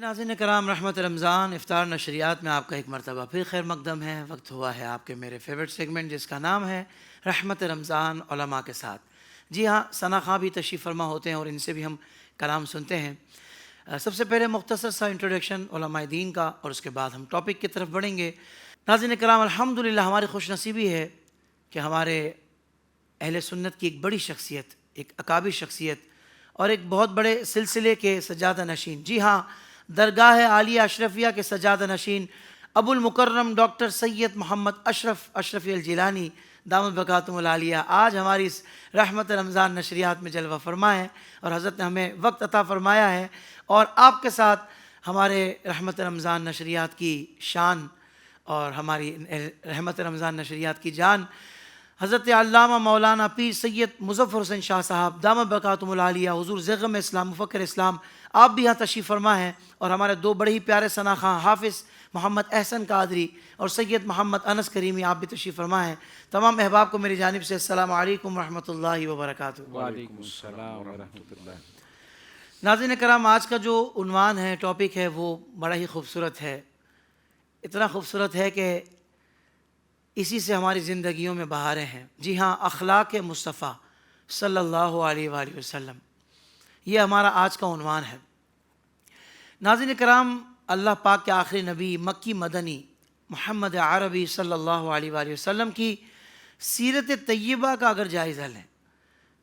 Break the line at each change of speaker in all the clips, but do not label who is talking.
ناظرین کرام، رحمت رمضان افطار نشریات میں آپ کا ایک مرتبہ پھر خیر مقدم ہے۔ وقت ہوا ہے آپ کے میرے فیورٹ سیگمنٹ جس کا نام ہے رحمت رمضان علماء کے ساتھ۔ جی ہاں، ثنا خاں بھی تشریف فرما ہوتے ہیں اور ان سے بھی ہم کلام سنتے ہیں۔ سب سے پہلے مختصر سا انٹروڈکشن علماء دین کا اور اس کے بعد ہم ٹاپک کی طرف بڑھیں گے۔ ناظرین کرام، الحمدللہ ہماری خوش نصیبی ہے کہ ہمارے اہل سنت کی ایک بڑی شخصیت، ایک اکابر شخصیت اور ایک بہت بڑے سلسلے کے سجادہ نشین، جی ہاں، درگاہ عالیہ اشرفیہ کے سجادہ نشین ابو المکرم ڈاکٹر سید محمد اشرفی الجیلانی دامت برکاتہم العالیہ آج ہماری اس رحمت رمضان نشریات میں جلوہ فرما ہے اور حضرت نے ہمیں وقت عطا فرمایا ہے اور آپ کے ساتھ ہمارے رحمت رمضان نشریات کی شان اور ہماری رحمت رمضان نشریات کی جان حضرت علامہ مولانا پیر سید مظفر حسین شاہ صاحب دامت برکاتہم العالیہ، حضور زیغم اسلام، مفکر اسلام، آپ بھی یہاں تشریف فرما ہیں اور ہمارے دو بڑے ہی پیارے ثنا خاں حافظ محمد احسن قادری اور سید محمد انس کریمی، آپ بھی تشریف فرما ہیں۔ تمام احباب کو میری جانب سے السلام علیکم ورحمۃ اللہ وبرکاتہ۔
وعلیکم السلام ورحمۃ اللہ۔
ناظرین کرام، آج کا جو عنوان ہے، ٹاپک ہے، وہ بڑا ہی خوبصورت ہے، اتنا خوبصورت ہے کہ اسی سے ہماری زندگیوں میں بہاریں ہیں۔ جی ہاں، اخلاق مصطفیٰ صلی اللہ علیہ وآلہ وسلم، یہ ہمارا آج کا عنوان ہے۔ ناظرین کرام، اللہ پاک کے آخری نبی مکی مدنی محمد عربی صلی اللہ علیہ وآلہ وسلم کی سیرت طیبہ کا اگر جائزہ لیں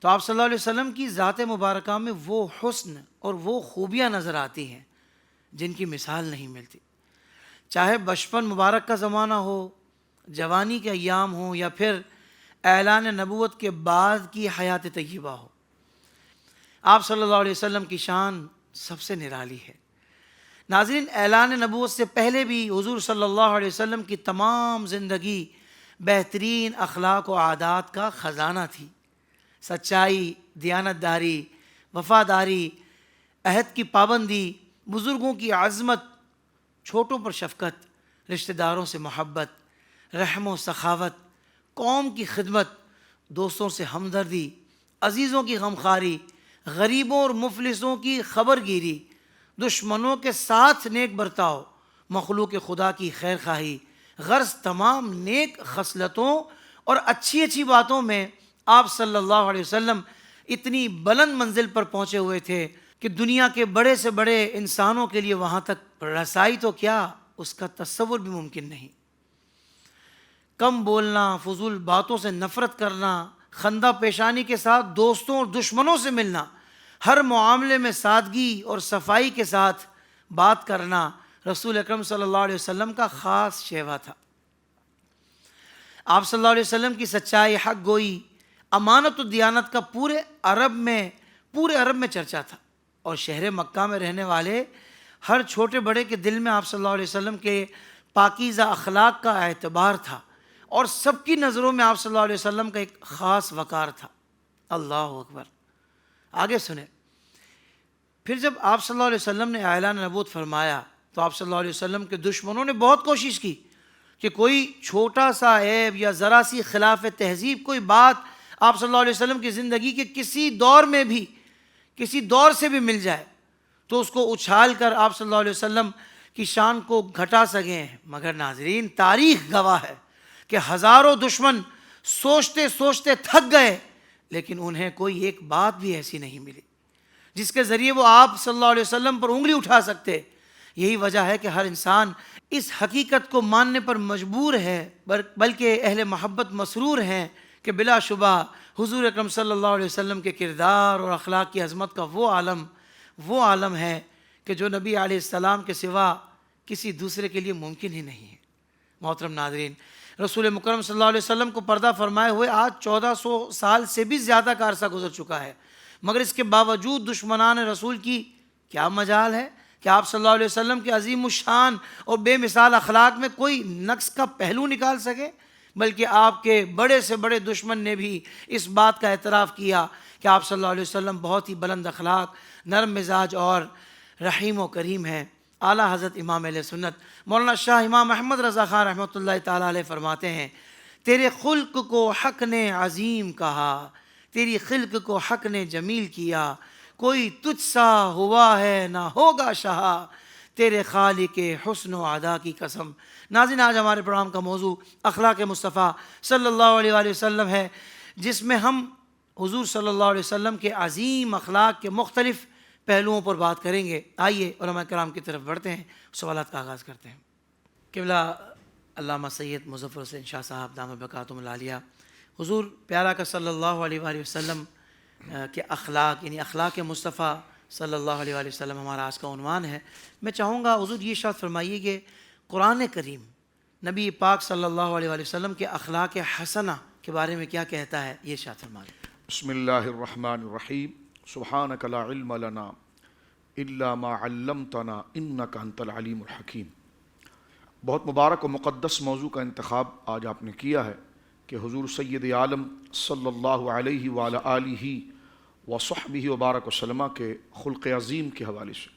تو آپ صلی اللہ علیہ وسلم کی ذات مبارکہ میں وہ حسن اور وہ خوبیاں نظر آتی ہیں جن کی مثال نہیں ملتی، چاہے بچپن مبارک کا زمانہ ہو، جوانی کے ایام ہوں یا پھر اعلان نبوت کے بعد کی حیات طیبہ ہو۔ آپ صلی اللہ علیہ وسلم کی شان سب سے نرالی ہے۔ ناظرین، اعلان نبوت سے پہلے بھی حضور صلی اللہ علیہ وسلم کی تمام زندگی بہترین اخلاق و عادات کا خزانہ تھی۔ سچائی، دیانتداری، وفاداری، عہد کی پابندی، بزرگوں کی عظمت، چھوٹوں پر شفقت، رشتہ داروں سے محبت، رحم و سخاوت، قوم کی خدمت، دوستوں سے ہمدردی، عزیزوں کی غمخواری، غریبوں اور مفلسوں کی خبر گیری، دشمنوں کے ساتھ نیک برتاؤ، مخلوق خدا کی خیر خواہی، غرض تمام نیک خصلتوں اور اچھی اچھی باتوں میں آپ صلی اللہ علیہ وسلم اتنی بلند منزل پر پہنچے ہوئے تھے کہ دنیا کے بڑے سے بڑے انسانوں کے لیے وہاں تک رسائی تو کیا، اس کا تصور بھی ممکن نہیں۔ کم بولنا، فضول باتوں سے نفرت کرنا، خندہ پیشانی کے ساتھ دوستوں اور دشمنوں سے ملنا، ہر معاملے میں سادگی اور صفائی کے ساتھ بات کرنا رسول اکرم صلی اللہ علیہ وسلم کا خاص شیوا تھا۔ آپ صلی اللہ علیہ وسلم کی سچائی، حق گوئی، امانت و دیانت کا پورے عرب میں چرچا تھا اور شہر مکہ میں رہنے والے ہر چھوٹے بڑے کے دل میں آپ صلی اللہ علیہ وسلم کے پاکیزہ اخلاق کا اعتبار تھا اور سب کی نظروں میں آپ صلی اللہ علیہ وسلم کا ایک خاص وقار تھا۔ اللہ اکبر۔ آگے سنیں، پھر جب آپ صلی اللہ علیہ وسلم نے اعلان نبوت فرمایا تو آپ صلی اللہ علیہ وسلم کے دشمنوں نے بہت کوشش کی کہ کوئی چھوٹا سا عیب یا ذرا سی خلاف تہذیب، کوئی بات آپ صلی اللہ علیہ وسلم کی زندگی کے کسی دور میں بھی، کسی دور سے بھی مل جائے تو اس کو اچھال کر آپ صلی اللہ علیہ وسلم کی شان کو گھٹا سکیں۔ مگر ناظرین، تاریخ گواہ ہے کہ ہزاروں دشمن سوچتے سوچتے تھک گئے لیکن انہیں کوئی ایک بات بھی ایسی نہیں ملی جس کے ذریعے وہ آپ صلی اللہ علیہ وسلم پر انگلی اٹھا سکتے۔ یہی وجہ ہے کہ ہر انسان اس حقیقت کو ماننے پر مجبور ہے، بلکہ اہل محبت مسرور ہیں کہ بلا شبہ حضور اکرم صلی اللہ علیہ وسلم کے کردار اور اخلاق کی عظمت کا وہ عالم ہے کہ جو نبی علیہ السلام کے سوا کسی دوسرے کے لیے ممکن ہی نہیں ہے۔ محترم ناظرین، رسول مکرم صلی اللہ علیہ وسلم کو پردہ فرمائے ہوئے آج 1400 سال سے بھی زیادہ کا عرصہ گزر چکا ہے، مگر اس کے باوجود دشمنان رسول کی کیا مجال ہے کہ آپ صلی اللہ علیہ وسلم کے عظیم الشان اور بے مثال اخلاق میں کوئی نقص کا پہلو نکال سکے، بلکہ آپ کے بڑے سے بڑے دشمن نے بھی اس بات کا اعتراف کیا کہ آپ صلی اللہ علیہ وسلم بہت ہی بلند اخلاق، نرم مزاج اور رحیم و کریم ہیں۔ اعلیٰ حضرت امام اہل سنت مولانا شاہ امام احمد رضا خان رحمۃ اللہ تعالیٰ علیہ فرماتے ہیں، تیرے خلق کو حق نے عظیم کہا، تیری خلق کو حق نے جمیل کیا، کوئی تجھ سا ہوا ہے نہ ہوگا شہا، تیرے خالق حسن و ادا کی قسم۔ ناظرین، آج ہمارے پروگرام کا موضوع اخلاق مصطفیٰ صلی اللہ علیہ وآلہ وسلم ہے، جس میں ہم حضور صلی اللہ علیہ وسلم کے عظیم اخلاق کے مختلف پہلوؤں پر بات کریں گے۔ آئیے علماء کرام کی طرف بڑھتے ہیں، سوالات کا آغاز کرتے ہیں۔ قبلہ علامہ سید مظفر حسین شاہ صاحب دامت برکاتہم العالیہ، حضور پیارا کا صلی اللہ علیہ وآلہ وسلم کے اخلاق، یعنی اخلاق مصطفیٰ صلی اللہ علیہ وآلہ وسلم ہمارا آج کا عنوان ہے۔ میں چاہوں گا حضور یہ ارشاد فرمائیے کہ قرآن کریم نبی پاک صلی اللہ علیہ وآلہ وسلم کے اخلاق حسنہ کے بارے میں کیا کہتا ہے، یہ ارشاد فرمائیے۔
بسم اللہ الرحمن الرحیم، سبحانک لا علم لنا الا ما علمتنا انک انت العلیم الحکیم۔ بہت مبارک و مقدس موضوع کا انتخاب آج آپ نے کیا ہے کہ حضور سید عالم صلی اللہ علیہ وآلہ آلہ وصحبہ وبارک وسلم کے خلق عظیم کے حوالے سے۔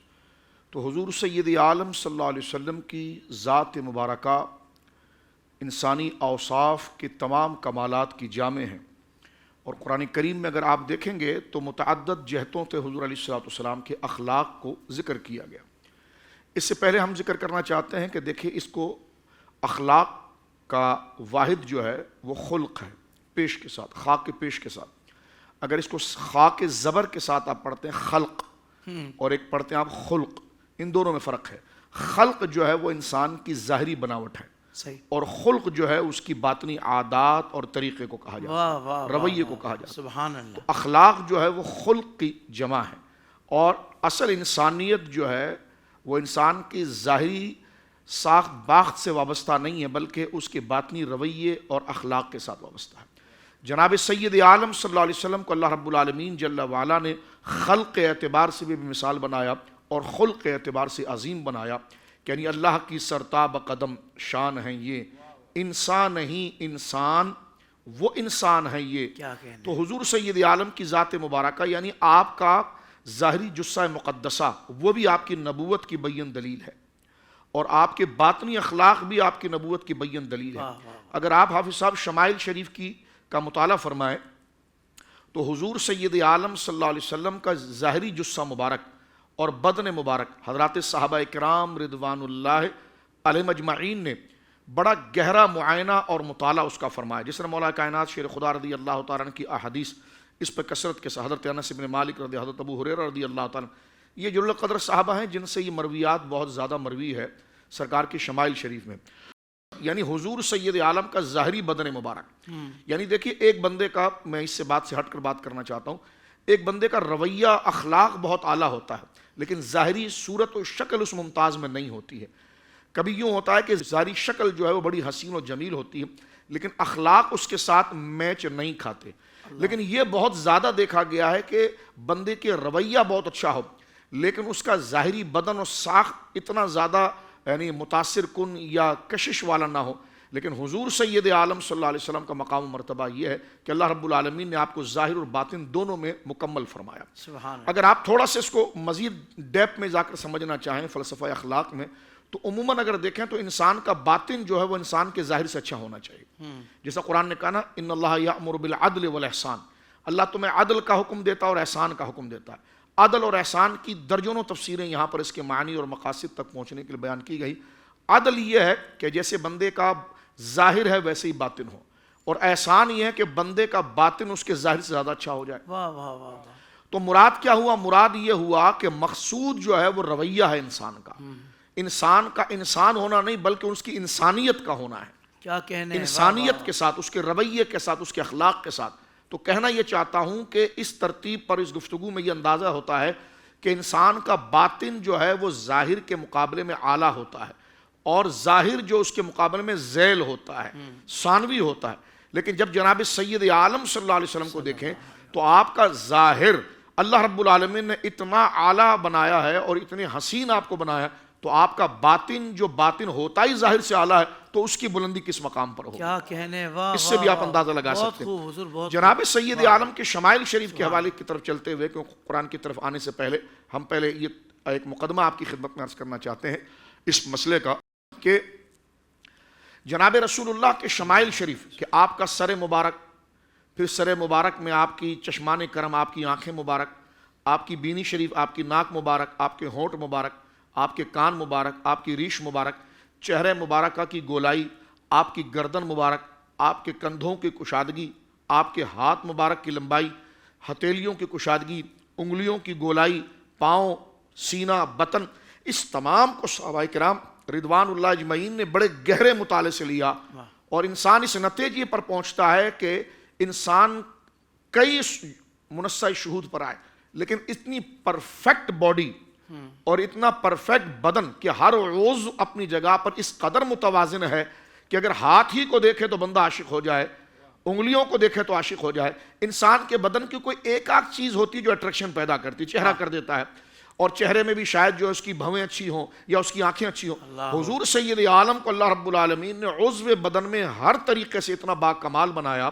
تو حضور سید عالم صلی اللہ علیہ وسلم کی ذات مبارکہ انسانی اوصاف کے تمام کمالات کی جامع ہیں، اور قرآن کریم میں اگر آپ دیکھیں گے تو متعدد جہتوں سے حضور علیہ الصلوۃ والسلام کے اخلاق کو ذکر کیا گیا۔ اس سے پہلے ہم ذکر کرنا چاہتے ہیں کہ دیکھیں، اس کو اخلاق کا واحد جو ہے وہ خلق ہے، پیش کے ساتھ، خاء کے پیش کے ساتھ۔ اگر اس کو خاء کے زبر کے ساتھ آپ پڑھتے ہیں خلق، اور ایک پڑھتے ہیں آپ خلق، ان دونوں میں فرق ہے۔ خلق جو ہے وہ انسان کی ظاہری بناوٹ ہے،
صحیح،
اور خلق جو ہے اس کی باطنی عادات اور طریقے کو کہا جاتا ہے، رویے کو کہا جاتا ہے۔
سبحان اللہ۔
اخلاق جو ہے وہ خلق کی جمع ہے، اور اصل انسانیت جو ہے وہ انسان کی ظاہری ساخت باخت سے وابستہ نہیں ہے، بلکہ اس کے باطنی رویے اور اخلاق کے ساتھ وابستہ ہے۔ جناب سید عالم صلی اللہ علیہ وسلم کو اللہ رب العالمین جل وعلا نے خلق اعتبار سے بھی مثال بنایا اور خلق اعتبار سے عظیم بنایا، یعنی اللہ کی سرتاب قدم شان ہیں یہ، انسان نہیں انسان، وہ انسان ہے یہ۔
کیا کہنے۔
تو حضور سید عالم کی ذات مبارکہ یعنی آپ کا ظاہری جثہ مقدسہ، وہ بھی آپ کی نبوت کی بین دلیل ہے، اور آپ کے باطنی اخلاق بھی آپ کی نبوت کی بین دلیل ہے۔ اگر آپ حافظ صاحب شمائل شریف کا مطالعہ فرمائیں تو حضور سید عالم صلی اللہ علیہ وسلم کا ظاہری جثہ مبارک اور بدن مبارک حضرات صحابہ کرام رضوان اللہ علیہم اجمعین نے بڑا گہرا معائنہ اور مطالعہ اس کا فرمایا، جس نے مولا کائنات شیر خدا رضی اللہ تعالیٰ عنہ کی احادیث اس پہ کثرت کے ساتھ، حضرت انس بن مالک رضی، حضرت ابو ہریرہ رضی اللہ تعالیٰ عنہ، یہ جلیل القدر صحابہ ہیں جن سے یہ مرویات بہت زیادہ مروی ہے سرکار کی شمائل شریف میں۔ یعنی حضور سید عالم کا ظاہری بدن مبارک، یعنی دیکھیے ایک بندے کا، میں اس سے بات سے ہٹ کر بات کرنا چاہتا ہوں، ایک بندے کا رویہ اخلاق بہت اعلیٰ ہوتا ہے، لیکن ظاہری صورت و شکل اس ممتاز میں نہیں ہوتی ہے۔ کبھی یوں ہوتا ہے کہ ظاہری شکل جو ہے وہ بڑی حسین و جمیل ہوتی ہے، لیکن اخلاق اس کے ساتھ میچ نہیں کھاتے۔ لیکن یہ بہت زیادہ دیکھا گیا ہے کہ بندے کے رویہ بہت اچھا ہو، لیکن اس کا ظاہری بدن و ساخت اتنا زیادہ یعنی متاثر کن یا کشش والا نہ ہو۔ لیکن حضور سید عالم صلی اللہ علیہ وسلم کا مقام و مرتبہ یہ ہے کہ اللہ رب العالمین نے آپ کو ظاہر اور باطن دونوں میں مکمل فرمایا۔
سبحان اللہ۔
اگر آپ تھوڑا سا اس کو مزید ڈیپ میں جا کر سمجھنا چاہیں فلسفہ اخلاق میں، تو عموماً اگر دیکھیں تو انسان کا باطن جو ہے وہ انسان کے ظاہر سے اچھا ہونا چاہیے۔ جیسا قرآن نے کہا نا، ان اللہ یأمر بالعدل والاحسان، اللہ تمہیں عدل کا حکم دیتا ہے اور احسان کا حکم دیتا ہے۔ عدل اور احسان کی درجنوں تفسیریں یہاں پر اس کے معنی اور مقاصد تک پہنچنے کے لیے بیان کی گئی۔ عدل یہ ہے کہ جیسے بندے کا ظاہر ہے ویسے ہی باطن ہو، اور احسان یہ ہے کہ بندے کا باطن اس کے ظاہر سے زیادہ اچھا ہو جائے۔
واہ واہ واہ واہ۔
تو مراد کیا ہوا؟ مراد یہ ہوا کہ مقصود جو ہے وہ رویہ ہے انسان کا، انسان کا انسان ہونا نہیں بلکہ اس کی انسانیت کا ہونا ہے،
کیا کہنے،
انسانیت کے ساتھ، اس کے رویے کے ساتھ، اس کے اخلاق کے ساتھ۔ تو کہنا یہ چاہتا ہوں کہ اس ترتیب پر اس گفتگو میں یہ اندازہ ہوتا ہے کہ انسان کا باطن جو ہے وہ ظاہر کے مقابلے میں اعلیٰ ہوتا ہے، اور ظاہر جو اس کے مقابلے میں ذیل ہوتا ہے، ثانوی ہوتا ہے۔ لیکن جب جناب سید عالم صلی اللہ علیہ وسلم کو دیکھیں تو آپ کا ظاہر اللہ رب العالمین نے اتنا اعلیٰ بنایا ہے اور اتنے حسین آپ کو بنایا ہے، تو آپ کا باطن جو باطن ہوتا ہی ظاہر سے اعلیٰ ہے، تو اس کی بلندی کس مقام پر ہو،
کیا کہنے، واہ،
اس سے بھی آپ اندازہ لگا سکتے ہیں۔
بہت خوب حضور، بہت
جناب سید عالم کے شمائل شریف کے حوالے کی طرف چلتے ہوئے، کیونکہ قرآن کی طرف آنے سے پہلے ہم پہلے یہ ایک مقدمہ آپ کی خدمت میں عرض کرنا چاہتے ہیں اس مسئلے کا، کہ جناب رسول اللہ کے شمائل شریف کہ آپ کا سر مبارک، پھر سر مبارک میں آپ کی چشمان کرم، آپ کی آنکھیں مبارک، آپ کی بینی شریف، آپ کی ناک مبارک، آپ کے ہونٹ مبارک، آپ کے کان مبارک، آپ کی ریش مبارک، چہرے مبارکہ کی گولائی، آپ کی گردن مبارک، آپ کے کندھوں کی کشادگی، آپ کے ہاتھ مبارک کی لمبائی، ہتھیلیوں کی کشادگی، انگلیوں کی گولائی، پاؤں، سینہ، بطن، اس تمام کو صحابہ کرام رضوان اللہ اجمعین نے بڑے گہرے مطالعے سے لیا، اور انسان اس نتیجے پر پہنچتا ہے کہ انسان کئی منصع شہود پر آئے، لیکن اتنی پرفیکٹ باڈی اور اتنا پرفیکٹ بدن کہ ہر عضو اپنی جگہ پر اس قدر متوازن ہے کہ اگر ہاتھ ہی کو دیکھے تو بندہ عاشق ہو جائے، انگلیوں کو دیکھے تو عاشق ہو جائے۔ انسان کے بدن کی کوئی ایک آدھ چیز ہوتی جو اٹریکشن پیدا کرتی، چہرہ کر دیتا ہے، اور چہرے میں بھی شاید جو اس کی بھویں اچھی ہوں یا اس کی آنکھیں اچھی ہوں۔ حضور سید عالم کو اللہ رب العالمین نے عضو بدن میں ہر طریقے سے اتنا با کمال بنایا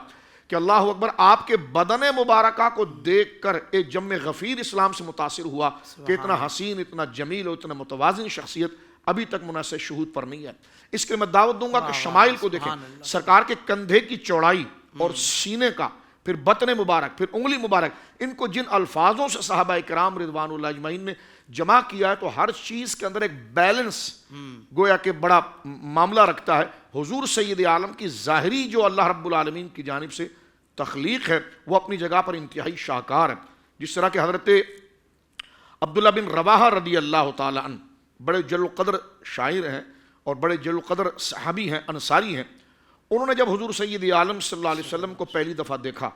کہ اللہ اکبر، آپ کے بدن مبارکہ کو دیکھ کر ایک جم غفیر اسلام سے متاثر ہوا کہ اتنا حسین، اتنا جمیل اور اتنا متوازن شخصیت ابھی تک منصع شہود پر نہیں ہے۔ اس کے لیے میں دعوت دوں گا کہ شمائل کو دیکھیں، سرکار کے کندھے کی چوڑائی اور سینے کا، پھر بطن مبارک، پھر انگلی مبارک، ان کو جن الفاظوں سے صحابہ کرام رضوان اللہ اجمعین نے جمع کیا ہے تو ہر چیز کے اندر ایک بیلنس گویا کہ بڑا معاملہ رکھتا ہے۔ حضور سید عالم کی ظاہری جو اللہ رب العالمین کی جانب سے تخلیق ہے وہ اپنی جگہ پر انتہائی شاہکار ہے۔ جس طرح کہ حضرت عبداللہ بن رواحہ رضی اللہ تعالی عنہ بڑے جل القدر شاعر ہیں اور بڑے جل القدر صحابی ہیں، انصاری ہیں۔ انہوں نے جب حضور سید عالم صلی اللہ علیہ وسلم کو پہلی دفعہ دیکھا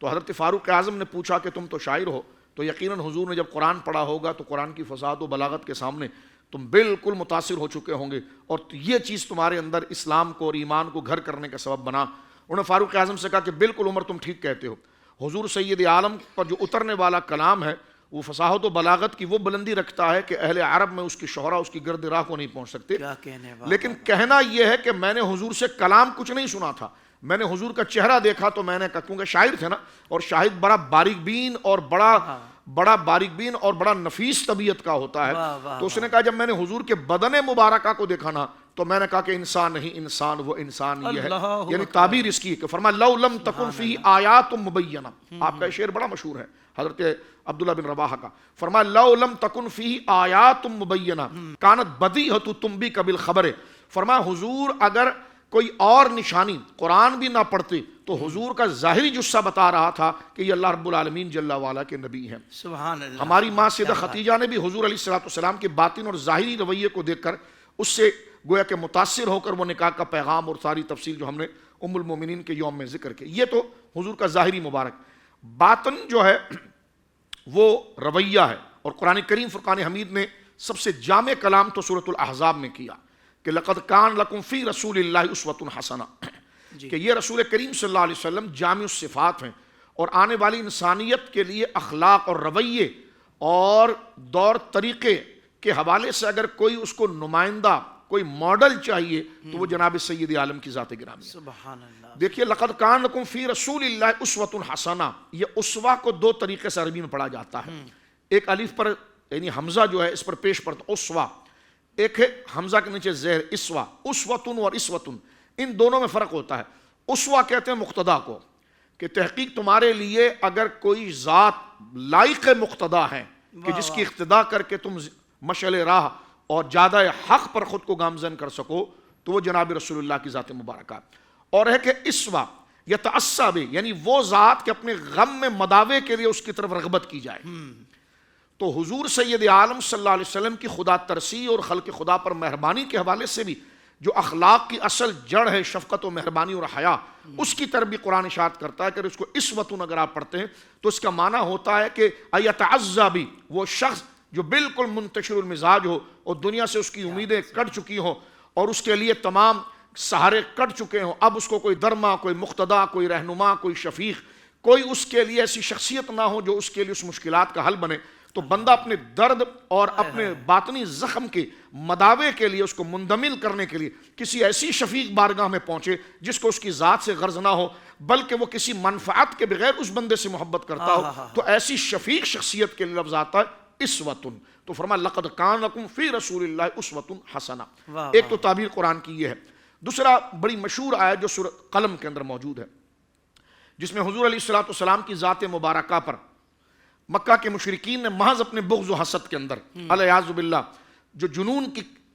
تو حضرت فاروق اعظم نے پوچھا کہ تم تو شاعر ہو، تو یقیناً حضور نے جب قرآن پڑھا ہوگا تو قرآن کی فصاحت و بلاغت کے سامنے تم بالکل متاثر ہو چکے ہوں گے، اور یہ چیز تمہارے اندر اسلام کو اور ایمان کو گھر کرنے کا سبب بنا۔ انہوں نے فاروق اعظم سے کہا کہ بالکل عمر تم ٹھیک کہتے ہو، حضور سید عالم پر جو اترنے والا کلام ہے وہ فصاحت و بلاغت کی وہ بلندی رکھتا ہے کہ اہل عرب میں اس کی شہرہ اس کی گرد راہ کو نہیں پہنچ سکتے۔ لیکن کہنا یہ ہے کہ میں نے حضور سے کلام کچھ نہیں سنا تھا، میں نے حضور کا چہرہ دیکھا تو میں نے کہا، کیونکہ شاعر تھے نا، اور شاہد بڑا باریک بین اور بڑا نفیس طبیعت کا ہوتا ہے، تو اس نے کہا جب میں نے حضور کے بدن مبارکہ کو دیکھا نا تو میں نے کہا کہ انسان نہیں، انسان وہ انسان یہ ہے۔ یعنی تعبیر اس کی کہ فرمایا لو لم تکن فیہ آیات مبینہ، آپ کا یہ شعر بڑا مشہور ہے حضرت عبداللہ بن رواحہ کا، فرمایا لو لم تکن فیہ آیات مبینہ کانت بدیہۃ تنبیک بالخبر، فرمایا حضور اگر کوئی اور نشانی قرآن بھی نہ پڑھتے تو حضور کا ظاہری جثہ بتا رہا تھا کہ یہ اللہ رب العالمین جل وعلا کے نبی ہیں۔
سبحان اللہ۔
ہماری ماں سیدہ خدیجہ نے بھی حضور علیہ السلام کے باطن اور ظاہری رویے کو دیکھ کر اس سے گویا کہ متاثر ہو کر وہ نکاح کا پیغام اور ساری تفصیل جو ہم نے ام المومنین کے یوم میں ذکر کی، یہ تو حضور کا ظاہری مبارک۔ باطن جو ہے وہ رویہ ہے، اور قرآن کریم فرقان حمید نے سب سے جامع کلام تو سورۃ الاحزاب میں کیا کہ لقد کان لکم فی رسول اللہ اسوۃ حسنہ، کہ یہ رسول کریم صلی اللہ علیہ وسلم جامع الصفات ہیں، اور آنے والی انسانیت کے لیے اخلاق اور رویے اور دور طریقے کے حوالے سے اگر کوئی اس کو نمائندہ، کوئی ماڈل چاہیے تو وہ جناب سید عالم کی ذات گرامی ہے۔
سبحان اللہ۔
دیکھیے لقد کان لکم فی رسول اللہ اسوۃ حسنہ، یہ اسوہ کو دو طریقے سے عربی میں پڑھا جاتا ہے، ایک الف پر یعنی حمزہ جو ہے اس پر پیش پڑتا اسوہ، ایک ہے حمزہ کے نیچے زہر اسوہ، اسوتن اور اسوتن، ان دونوں میں فرق ہوتا ہے۔ اسوہ کہتے ہیں مقتدا کو، کہ تحقیق تمہارے لیے اگر کوئی ذات لائق مقتدا ہے کہ جس کی اقتدا کر کے تم مشعل راہ اور جادہ حق پر خود کو گامزن کر سکو تو وہ جناب رسول اللہ کی ذات مبارکہ، اور ہے کہ اسوہ یتعصی بہ، یعنی وہ ذات کہ اپنے غم میں مداوے کے لیے اس کی طرف رغبت کی جائے۔ تو حضور سید عالم صلی اللہ علیہ وسلم کی خدا ترسی اور خلق خدا پر مہربانی کے حوالے سے بھی جو اخلاق کی اصل جڑ ہے شفقت و مہربانی اور حیا، اس کی طرف بھی قرآن اشارت کرتا ہے کہ اس کو اسوۃ اگر آپ پڑھتے ہیں تو اس کا معنی ہوتا ہے کہ ایتعزی بہ، وہ شخص جو بالکل منتشر المزاج ہو اور دنیا سے اس کی امیدیں کٹ چکی ہوں اور اس کے لیے تمام سہارے کٹ چکے ہوں، اب اس کو کوئی درما، کوئی مقتدا، کوئی رہنما، کوئی شفیق، کوئی اس کے لیے ایسی شخصیت نہ ہو جو اس کے لیے اس مشکلات کا حل بنے، تو بندہ اپنے درد اور اپنے باطنی زخم کے مداوے کے لیے، اس کو مندمل کرنے کے لیے کسی ایسی شفیق بارگاہ میں پہنچے جس کو اس کی ذات سے غرض نہ ہو بلکہ وہ کسی منفعت کے بغیر اس بندے سے محبت کرتا ہو، تو ایسی شفیق شخصیت کے لیے لفظ آتا ہے اسوۃن۔ تو فرمایا لقد کان لکم فی رسول اللہ اسوۃ حسنہ۔ ایک تو تعبیر قرآن کی یہ ہے، دوسرا بڑی مشہور آیت جو سورۃ قلم کے اندر موجود ہے، جس میں حضور علیہ السلام کی ذات مبارکہ پر مکہ کے مشرکین نے محض اپنے بغض و حسد کے اندر علیاذ باللہ جو جنون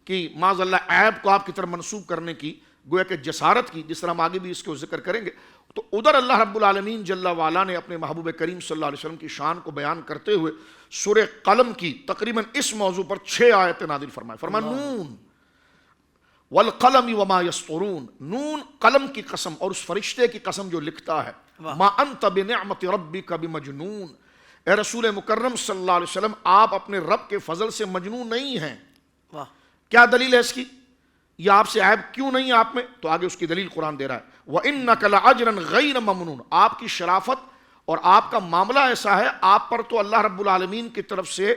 کی معاذ اللہ عیب کو آپ کی طرف منسوب کرنے کی گویا کہ جسارت کی، جس طرح ہم آگے بھی اس کو ذکر کریں گے، تو ادھر اللہ رب العالمین جل وعلا نے اپنے محبوب کریم صلی اللہ علیہ وسلم کی شان کو بیان کرتے ہوئے سورہ قلم کی تقریباً اس موضوع پر 6 آیتیں نازل فرمائے نون والقلم وما یسطرون، نون قلم کی قسم اور اس فرشتے کی قسم جو لکھتا ہے، ما انت بنعمت ربک بمجنون، اے رسول مکرم صلی اللہ علیہ وسلم آپ اپنے رب کے فضل سے مجنون نہیں ہیں۔ کیا دلیل ہے اس کی؟ یہ آپ سے عیب کیوں نہیں ہے آپ میں؟ تو آگے اس کی دلیل قرآن دے رہا ہے وَإِنَّكَ لَأَجْرًا غَيْرَ مَمْنُونَ، آپ کی شرافت اور آپ کا معاملہ ایسا ہے، آپ پر تو اللہ رب العالمین کی طرف سے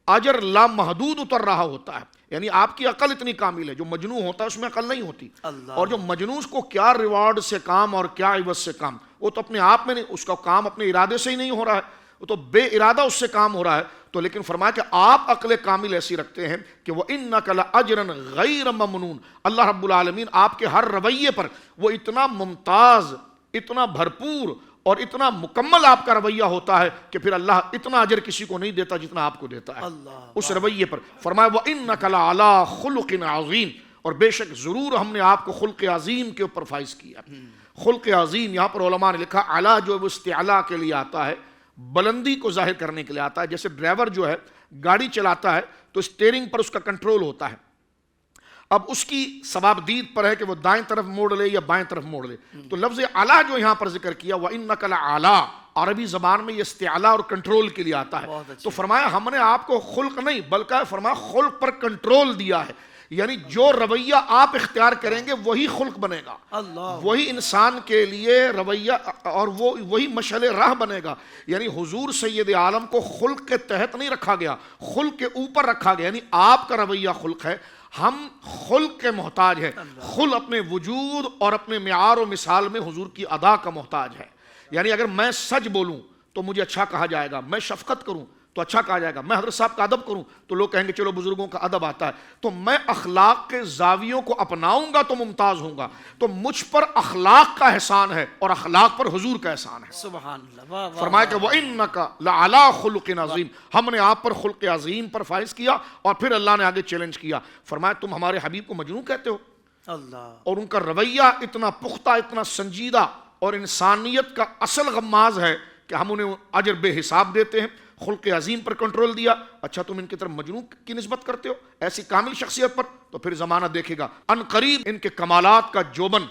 اجر لامحدود اتر رہا ہوتا ہے، یعنی آپ کی عقل اتنی کامل ہے، جو مجنون ہوتا ہے اس میں عقل نہیں ہوتی، اور جو مجنون کو کیا ریوارڈ سے کام اور کیا عوض سے کام، وہ تو اپنے آپ میں نہیں، اس کا کام اپنے ارادے سے ہی نہیں ہو رہا ہے، وہ تو بے ارادہ اس سے کام ہو رہا ہے، تو لیکن فرمایا کہ آپ عقل کامل ایسی رکھتے ہیں کہ وَإِنَّكَ لَأَجْرًا غَيْرَ مَمْنُونَ، اللہ رب العالمین آپ کے ہر رویے پر وہ اتنا ممتاز، اتنا بھرپور اور اتنا مکمل آپ کا رویہ ہوتا ہے کہ پھر اللہ اتنا اجر کسی کو نہیں دیتا جتنا آپ کو دیتا ہے اس رویے پر۔ فرمایا وَإِنَّكَ لَعَلَىٰ خُلُقٍ عَظِيمٍ، اور بے شک ضرور ہم نے آپ کو خلق عظیم کے اوپر فائز کیا۔ خلق عظیم یہاں پر علماء نے لکھا علا جو وہ استعلا کے لیے آتا ہے، بلندی کو ظاہر کرنے کے لیے آتا ہے، جیسے ڈرائیور جو ہے گاڑی چلاتا ہے تو اسٹیئرنگ پر اس کا کنٹرول ہوتا ہے، اب اس کی ثوابدید پر ہے کہ وہ دائیں طرف موڑ لے یا بائیں طرف موڑ لے، تو لفظ اعلیٰ جو یہاں پر ذکر کیا وَإِنَّكَ لَعَلَىٰ، عربی زبان میں یہ استعلاء اور کنٹرول کے لیے آتا ہے، تو فرمایا ہم نے آپ کو خلق نہیں بلکہ فرمایا خلق پر کنٹرول دیا ہے، یعنی جو رویہ آپ اختیار کریں گے وہی خلق بنے گا، وہی انسان کے لیے رویہ اور وہی مشعل راہ بنے گا، یعنی حضور سید عالم کو خلق کے تحت نہیں رکھا گیا، خلق کے اوپر رکھا گیا، یعنی آپ کا رویہ خلق ہے، ہم خلق کے محتاج ہے، خلق اپنے وجود اور اپنے معیار و مثال میں حضور کی ادا کا محتاج ہے، یعنی اگر میں سچ بولوں تو مجھے اچھا کہا جائے گا، میں شفقت کروں تو اچھا کہا جائے گا، میں حضرت صاحب کا ادب کروں تو لوگ کہیں گے چلو بزرگوں کا ادب آتا ہے، تو میں اخلاق کے زاویوں کو اپناؤں گا تو ممتاز ہوں گا، تو مجھ پر اخلاق کا احسان ہے اور اخلاق پر حضور کا احسان ہے۔
سبحان اللہ،
فرمایا کہ وَإِنَّكَ لَعَلَىٰ خُلُقٍ عَظِيمٍ، ہم نے آپ پر خلق عظیم پر فائز کیا، اور پھر اللہ نے آگے چیلنج کیا، فرمایا تم ہمارے حبیب کو مجنون کہتے ہو، اور ان کا رویہ اتنا پختہ، اتنا سنجیدہ اور انسانیت کا اصل غماز ہے کہ ہم انہیں اجر بے حساب دیتے ہیں، خلق عظیم پر کنٹرول دیا، اچھا تم ان کی طرف مجنون کی نسبت کرتے ہو ایسی کامل شخصیت پر، تو پھر زمانہ دیکھے گا ان قریب ان کے کمالات کا جوبن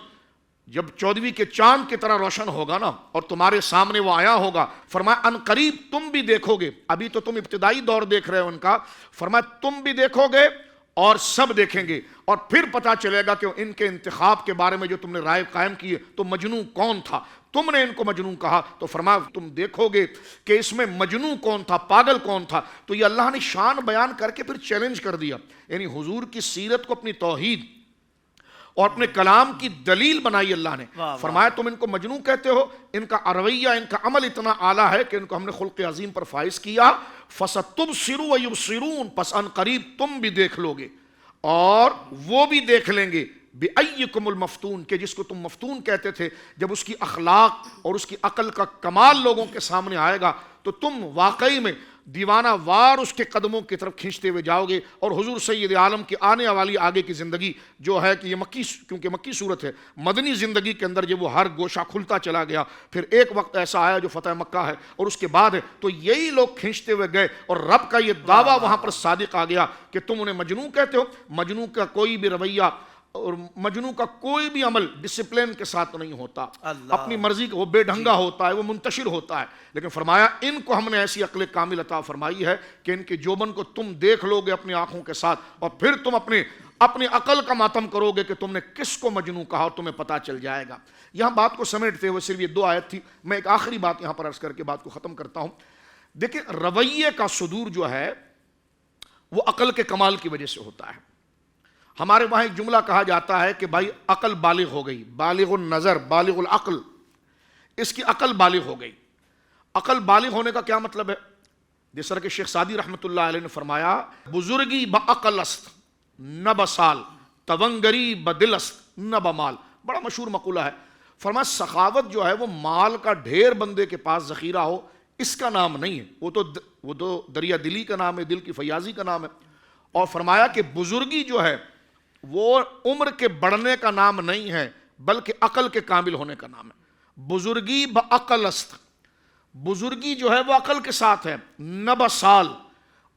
جب 14ویں کے چاند کی طرح روشن ہوگا نا، اور تمہارے سامنے وہ آیا ہوگا، فرمایا ان قریب تم بھی دیکھو گے، ابھی تو تم ابتدائی دور دیکھ رہے ہو ان کا، فرمایا تم بھی دیکھو گے اور سب دیکھیں گے، اور پھر پتا چلے گا کہ ان کے انتخاب کے بارے میں جو تم نے رائے قائم کی ہے تو مجنون کون تھا، تم نے ان کو مجنون کہا، تو فرمایا تم دیکھو گے کہ اس میں مجنون کون تھا، پاگل کون تھا، تو یہ اللہ نے شان بیان کر کے پھر چیلنج کر دیا، یعنی حضور کی سیرت کو اپنی توحید اور اپنے کلام کی دلیل بنائی اللہ نے، فرمایا تم ان کو مجنون کہتے ہو، ان کا رویہ ان کا عمل اتنا اعلیٰ ہے کہ ان کو ہم نے خلق عظیم پر فائز کیا، فَسَتُبْصِرُ وَيُبْصِرُونَ، پس ان قریب تم بھی دیکھ لو گے اور وہ بھی دیکھ لیں گے، بِأَيِّكُمُ الْمَفْتُونَ، کہ جس کو تم مفتون کہتے تھے، جب اس کی اخلاق اور اس کی عقل کا کمال لوگوں کے سامنے آئے گا تو تم واقعی میں دیوانہ وار اس کے قدموں کی طرف کھینچتے ہوئے جاؤ گے، اور حضور سید عالم کی آنے والی آگے کی زندگی جو ہے کہ یہ مکی، کیونکہ مکی صورت ہے، مدنی زندگی کے اندر جب وہ ہر گوشہ کھلتا چلا گیا، پھر ایک وقت ایسا آیا جو فتح مکہ ہے اور اس کے بعد ہے، تو یہی لوگ کھینچتے ہوئے گئے، اور رب کا یہ دعویٰ وہاں پر صادق آ گیا کہ تم انہیں مجنون کہتے ہو، مجنون کا کوئی بھی رویہ اور مجنون کا کوئی بھی عمل ڈسپلن کے ساتھ نہیں ہوتا، اپنی مرضی کا وہ بے ڈھنگا ہوتا ہے، وہ منتشر ہوتا ہے، لیکن فرمایا ان کو ہم نے ایسی عقل کامل عطا فرمائی ہے کہ ان کے جوبن کو تم دیکھ لو گے اپنی آنکھوں کے ساتھ، اور پھر تم اپنی عقل کا ماتم کرو گے کہ تم نے کس کو مجنون کہا، اور تمہیں پتہ چل جائے گا۔ یہاں بات کو سمیٹتے ہوئے صرف یہ 2 آیت تھی، میں ایک آخری بات یہاں پر عرض کر کے بات کو ختم کرتا ہوں۔ دیکھیں رویے کا صدور جو ہے وہ عقل کے کمال کی وجہ سے ہوتا ہے۔ ہمارے وہاں ایک جملہ کہا جاتا ہے کہ بھائی عقل بالغ ہو گئی، بالغ النظر بالغ العقل، اس کی عقل بالغ ہو گئی۔ عقل بالغ ہونے کا کیا مطلب ہے؟ جس طرح کہ شیخ سعدی رحمۃ اللہ علیہ نے فرمایا، بزرگی بعقل است نہ بسال، تونگری بدل است نہ بمال، بڑا مشہور مقولہ ہے۔ فرمایا سخاوت جو ہے وہ مال کا ڈھیر بندے کے پاس ذخیرہ ہو اس کا نام نہیں ہے، وہ تو دریا دلی کا نام ہے، دل کی فیاضی کا نام ہے، اور فرمایا کہ بزرگی جو ہے وہ عمر کے بڑھنے کا نام نہیں ہے بلکہ عقل کے کامل ہونے کا نام ہے. بزرگی بعقل است، بزرگی جو ہے وہ عقل کے ساتھ ہے. نہ سال،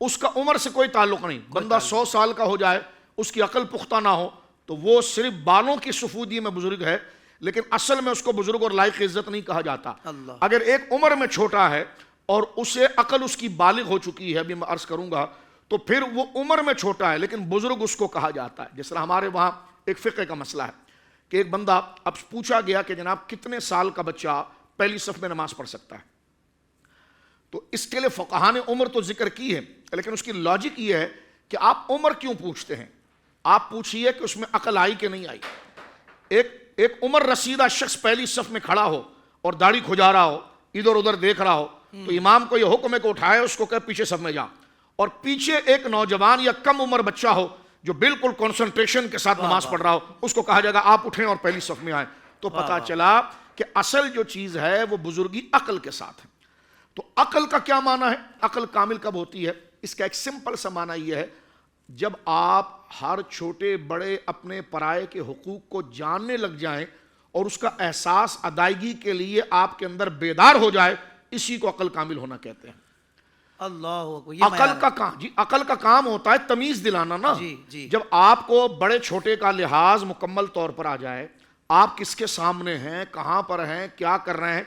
اس کا عمر سے کوئی تعلق نہیں. بندہ 100 سال کا ہو جائے، اس کی عقل پختہ نہ ہو تو وہ صرف بالوں کی سفودی میں بزرگ ہے، لیکن اصل میں اس کو بزرگ اور لائق عزت نہیں کہا جاتا. اگر ایک عمر میں چھوٹا ہے اور اسے عقل اس کی بالغ ہو چکی ہے، ابھی میں عرض کروں گا، تو پھر وہ عمر میں چھوٹا ہے لیکن بزرگ اس کو کہا جاتا ہے. جس طرح ہمارے وہاں ایک فقہ کا مسئلہ ہے کہ ایک بندہ، اب پوچھا گیا کہ جناب کتنے سال کا بچہ پہلی صف میں نماز پڑھ سکتا ہے؟ تو اس کے لیے فقہاء نے عمر تو ذکر کی ہے، لیکن اس کی لاجک یہ ہے کہ آپ عمر کیوں پوچھتے ہیں؟ آپ پوچھئے کہ اس میں عقل آئی کہ نہیں آئی. ایک عمر رسیدہ شخص پہلی صف میں کھڑا ہو اور داڑھی کھجا رہا ہو، ادھر ادھر دیکھ رہا ہو، تو امام کو یہ حکم ہے کہ اٹھائے اس کو کہ پیچھے صف میں جا. اور پیچھے ایک نوجوان یا کم عمر بچہ ہو جو بالکل کنسنٹریشن کے ساتھ نماز پڑھ رہا ہو، اس کو کہا جائے گا آپ اٹھیں اور پہلی صف میں آئیں. تو پتہ چلا کہ اصل جو چیز ہے وہ بزرگی عقل کے ساتھ ہے. تو عقل کا کیا معنی ہے؟ عقل کامل کب ہوتی ہے؟ اس کا ایک سمپل سا معنی یہ ہے، جب آپ ہر چھوٹے بڑے اپنے پرائے کے حقوق کو جاننے لگ جائیں اور اس کا احساس ادائیگی کے لیے آپ کے اندر بیدار ہو جائے، اسی کو عقل کامل ہونا کہتے ہیں.
اللہ
عقل کا کام ہوتا ہے تمیز دلانا نا. جب آپ کو بڑے چھوٹے کا لحاظ مکمل طور پر آ جائے، آپ کس کے سامنے ہیں، کہاں پر ہیں، کیا کر رہے ہیں،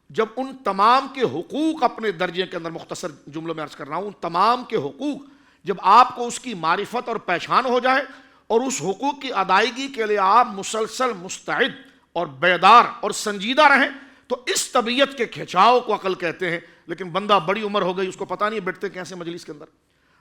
جب ان تمام کے حقوق اپنے درجے کے اندر، مختصر جملوں میں عرض کر رہا ہوں، ان تمام کے حقوق جب آپ کو اس کی معرفت اور پہچان ہو جائے اور اس حقوق کی ادائیگی کے لیے آپ مسلسل مستعد اور بیدار اور سنجیدہ رہیں، تو اس طبیعت کے کھچاؤ کو عقل کہتے ہیں. لیکن بندہ بڑی عمر ہو گئی، اس کو پتہ نہیں بیٹھتے کیسے مجلس کے اندر،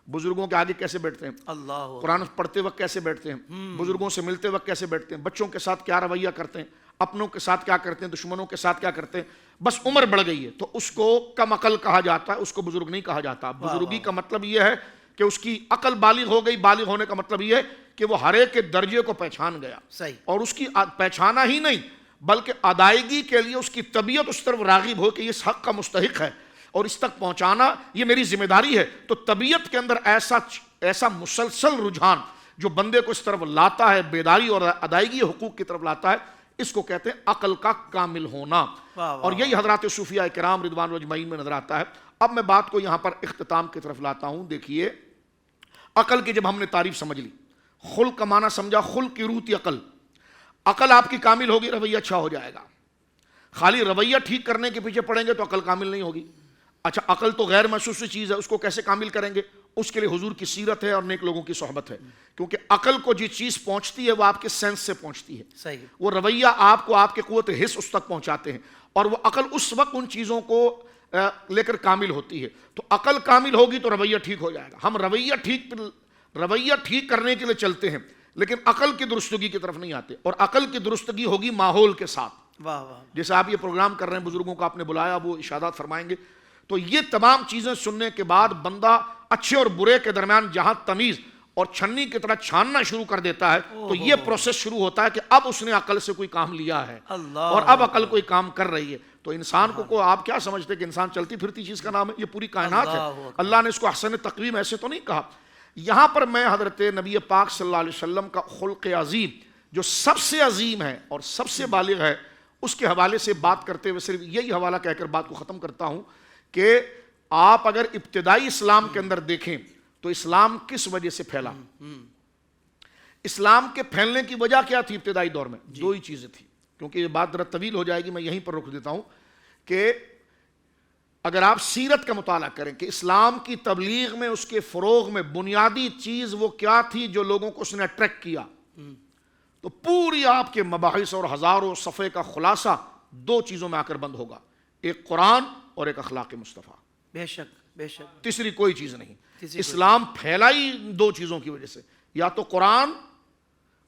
بزرگوں کے آگے کیسے بیٹھتے ہیں،
اللہ
قرآن پڑھتے وقت کیسے بیٹھتے ہیں، بزرگوں سے ملتے وقت کیسے بیٹھتے ہیں، بچوں کے ساتھ کیا رویہ کرتے ہیں، اپنوں کے ساتھ کیا کرتے ہیں، دشمنوں کے ساتھ کیا کرتے ہیں. بس عمر بڑھ گئی ہے تو اس کو کم عقل کہا جاتا ہے، اس کو بزرگ نہیں کہا جاتا. بزرگی کا مطلب یہ ہے کہ اس کی عقل بالغ ہو گئی. بالغ ہونے کا مطلب یہ ہے کہ وہ ہر ایک کے درجے کو پہچان گیا،
صحیح،
اور اس کی پہچانا ہی نہیں بلکہ ادائیگی کے لیے اس کی طبیعت اس طرف راغب ہو کہ اس حق کا مستحق ہے اور اس تک پہنچانا یہ میری ذمہ داری ہے. تو طبیعت کے اندر ایسا مسلسل رجحان جو بندے کو اس طرف لاتا ہے، بیداری اور ادائیگی حقوق کی طرف لاتا ہے، اس کو کہتے ہیں عقل کا کامل ہونا. اور یہی حضرات صوفیاء کرام رضوان اللہ اجمعین میں نظر آتا ہے. اب میں بات کو یہاں پر اختتام کی طرف لاتا ہوں. دیکھیے، عقل کی جب ہم نے تعریف سمجھ لی، خلق کا معنی سمجھا، خلق کی روح تھی عقل. عقل آپ کی کامل ہوگی، رویہ اچھا ہو جائے گا. خالی رویہ ٹھیک کرنے کے پیچھے پڑیں گے تو عقل کامل نہیں ہوگی. اچھا، عقل تو غیر محسوس چیز ہے، اس کو کیسے کامل کریں گے؟ اس کے لیے حضور کی سیرت ہے اور نیک لوگوں کی صحبت ہے. کیونکہ عقل کو جس چیز پہنچتی ہے وہ آپ کے سینس سے پہنچتی ہے.
صحیح.
وہ رویہ آپ کو آپ کے قوت حس اس تک پہنچاتے ہیں، اور وہ عقل اس وقت ان چیزوں کو لے کر کامل ہوتی ہے. تو عقل کامل ہوگی تو رویہ ٹھیک ہو جائے گا. ہم رویہ ٹھیک کرنے کے لیے چلتے ہیں لیکن عقل کی درستگی کی طرف نہیں آتے. اور عقل کی درستگی ہوگی ماحول کے ساتھ.
واہ واہ.
جیسے آپ یہ پروگرام کر رہے ہیں، بزرگوں کو آپ نے بلایا، وہ ارشادات فرمائیں گے. تو یہ تمام چیزیں سننے کے بعد بندہ اچھے اور برے کے درمیان جہاں تمیز اور چھنی کی طرح چھاننا شروع کر دیتا ہے، تو یہ پروسیس شروع ہوتا ہے کہ اب اس نے عقل سے کوئی کام لیا ہے اور اب عقل کوئی کام کر رہی ہے. تو انسان کو آپ کیا سمجھتے کہ انسان چلتی پھرتی چیز کا نام ہے؟ یہ پوری کائنات ہے. اللہ نے اس کو احسن تقویم ایسے تو نہیں کہا. یہاں پر میں حضرت نبی پاک صلی اللہ علیہ وسلم کا خلق عظیم جو سب سے عظیم ہے اور سب سے بالغ ہے، اس کے حوالے سے بات کرتے ہوئے صرف یہی حوالہ کہہ کر بات کو ختم کرتا ہوں کہ آپ اگر ابتدائی اسلام کے اندر دیکھیں تو اسلام کس وجہ سے پھیلا؟ اسلام کے پھیلنے کی وجہ کیا تھی ابتدائی دور میں؟ دو ہی چیزیں تھیں. کیونکہ یہ بات ذرا طویل ہو جائے گی، میں یہیں پر رک دیتا ہوں کہ اگر آپ سیرت کا مطالعہ کریں کہ اسلام کی تبلیغ میں، اس کے فروغ میں بنیادی چیز وہ کیا تھی جو لوگوں کو اس نے اٹریکٹ کیا، تو پوری آپ کے مباحث اور ہزاروں صفحے کا خلاصہ دو چیزوں میں آ کر بند ہوگا: ایک قرآن اور ایک اخلاق مصطفیٰ.
بے شک، بے شک.
تیسری کوئی چیز نہیں. اسلام پھیلا ہی دو چیزوں کی وجہ سے، یا تو قرآن،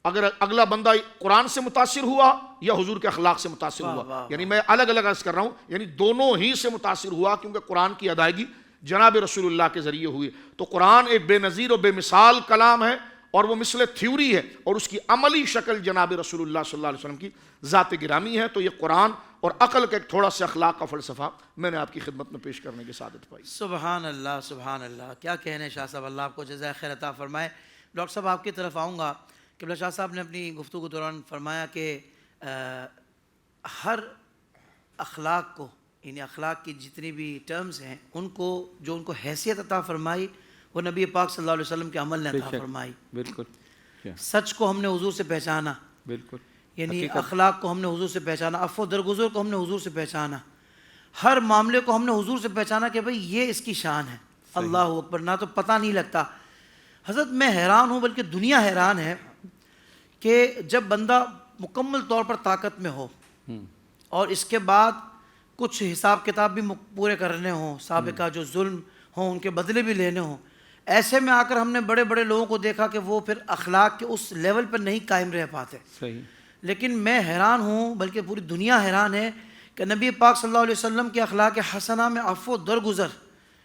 اگر اگلا بندہ قرآن سے متاثر ہوا یا حضور کے اخلاق سے متاثر ہوا. یعنی میں الگ الگ عرض کر رہا ہوں، یعنی دونوں ہی سے متاثر ہوا، کیونکہ قرآن کی ادائیگی جناب رسول اللہ کے ذریعے ہوئی. تو قرآن ایک بے نظیر و بے مثال کلام ہے اور وہ مثل تھیوری ہے، اور اس کی عملی شکل جناب رسول اللہ صلی اللہ علیہ وسلم کی ذات گرامی ہے. تو یہ قرآن اور عقل کا ایک تھوڑا سا اخلاق کا فلسفہ میں نے آپ کی خدمت میں پیش کرنے کی سعادت پائی۔
سبحان اللہ، سبحان اللہ، کیا کہنے شاہ صاحب، اللہ آپ کو جزائے خیر عطا فرمائے۔ ڈاکٹر صاحب آپ کی طرف آؤں گا۔ قبلہ شاہ صاحب نے اپنی گفتگو کے دوران فرمایا کہ ہر اخلاق کو، یعنی اخلاق کی جتنی بھی ٹرمز ہیں ان کو، جو ان کو حیثیت عطا فرمائی وہ نبی پاک صلی اللہ علیہ وسلم کے عمل نے عطا فرمائی۔
بالکل،
سچ کو ہم نے حضور سے پہچانا،
بالکل،
یعنی اخلاق کو ہم نے حضور سے پہچانا، عفو درگزر کو ہم نے حضور سے پہچانا، ہر معاملے کو ہم نے حضور سے پہچانا کہ بھئی یہ اس کی شان ہے۔ اللہ اکبر، نہ تو پتہ نہیں لگتا۔ حضرت میں حیران ہوں، بلکہ دنیا حیران ہے کہ جب بندہ مکمل طور پر طاقت میں ہو اور اس کے بعد کچھ حساب کتاب بھی پورے کرنے ہوں، سابقہ جو ظلم ہوں ان کے بدلے بھی لینے ہوں، ایسے میں آ کر ہم نے بڑے بڑے لوگوں کو دیکھا کہ وہ پھر اخلاق کے اس لیول پر نہیں قائم رہ پاتے۔
صحیح۔
لیکن میں حیران ہوں، بلکہ پوری دنیا حیران ہے کہ نبی پاک صلی اللہ علیہ وسلم کے اخلاق حسنہ میں عفو درگزر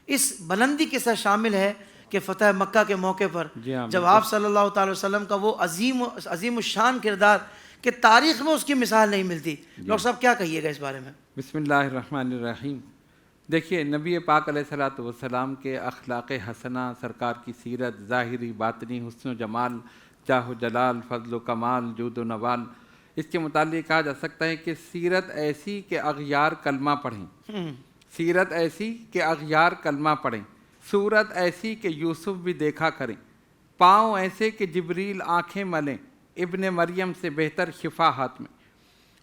اس بلندی کے ساتھ شامل ہے کہ فتح مکہ کے موقع پر جب آپ صلی اللہ تعالی وسلم کا وہ عظیم الشان کردار کہ تاریخ میں اس کی مثال نہیں ملتی۔ ڈاکٹر صاحب کیا کہیے گا اس بارے میں؟
بسم اللہ الرحمن الرحیم۔ دیکھیے، نبی پاک علیہ الصلوۃ والسلام کے اخلاق حسنہ، سرکار کی سیرت، ظاہری باطنی حسن و جمال، جاہ و جلال، فضل و کمال، جود و نوال، اس کے متعلق کہا جا سکتا ہے کہ سیرت ایسی کہ اغیار کلمہ پڑھیں، سیرت ایسی کہ اغیار کلمہ پڑھیں، صورت ایسی کہ یوسف بھی دیکھا کریں، پاؤں ایسے کہ جبریل آنکھیں ملیں، ابن مریم سے بہتر شفا ہاتھ میں،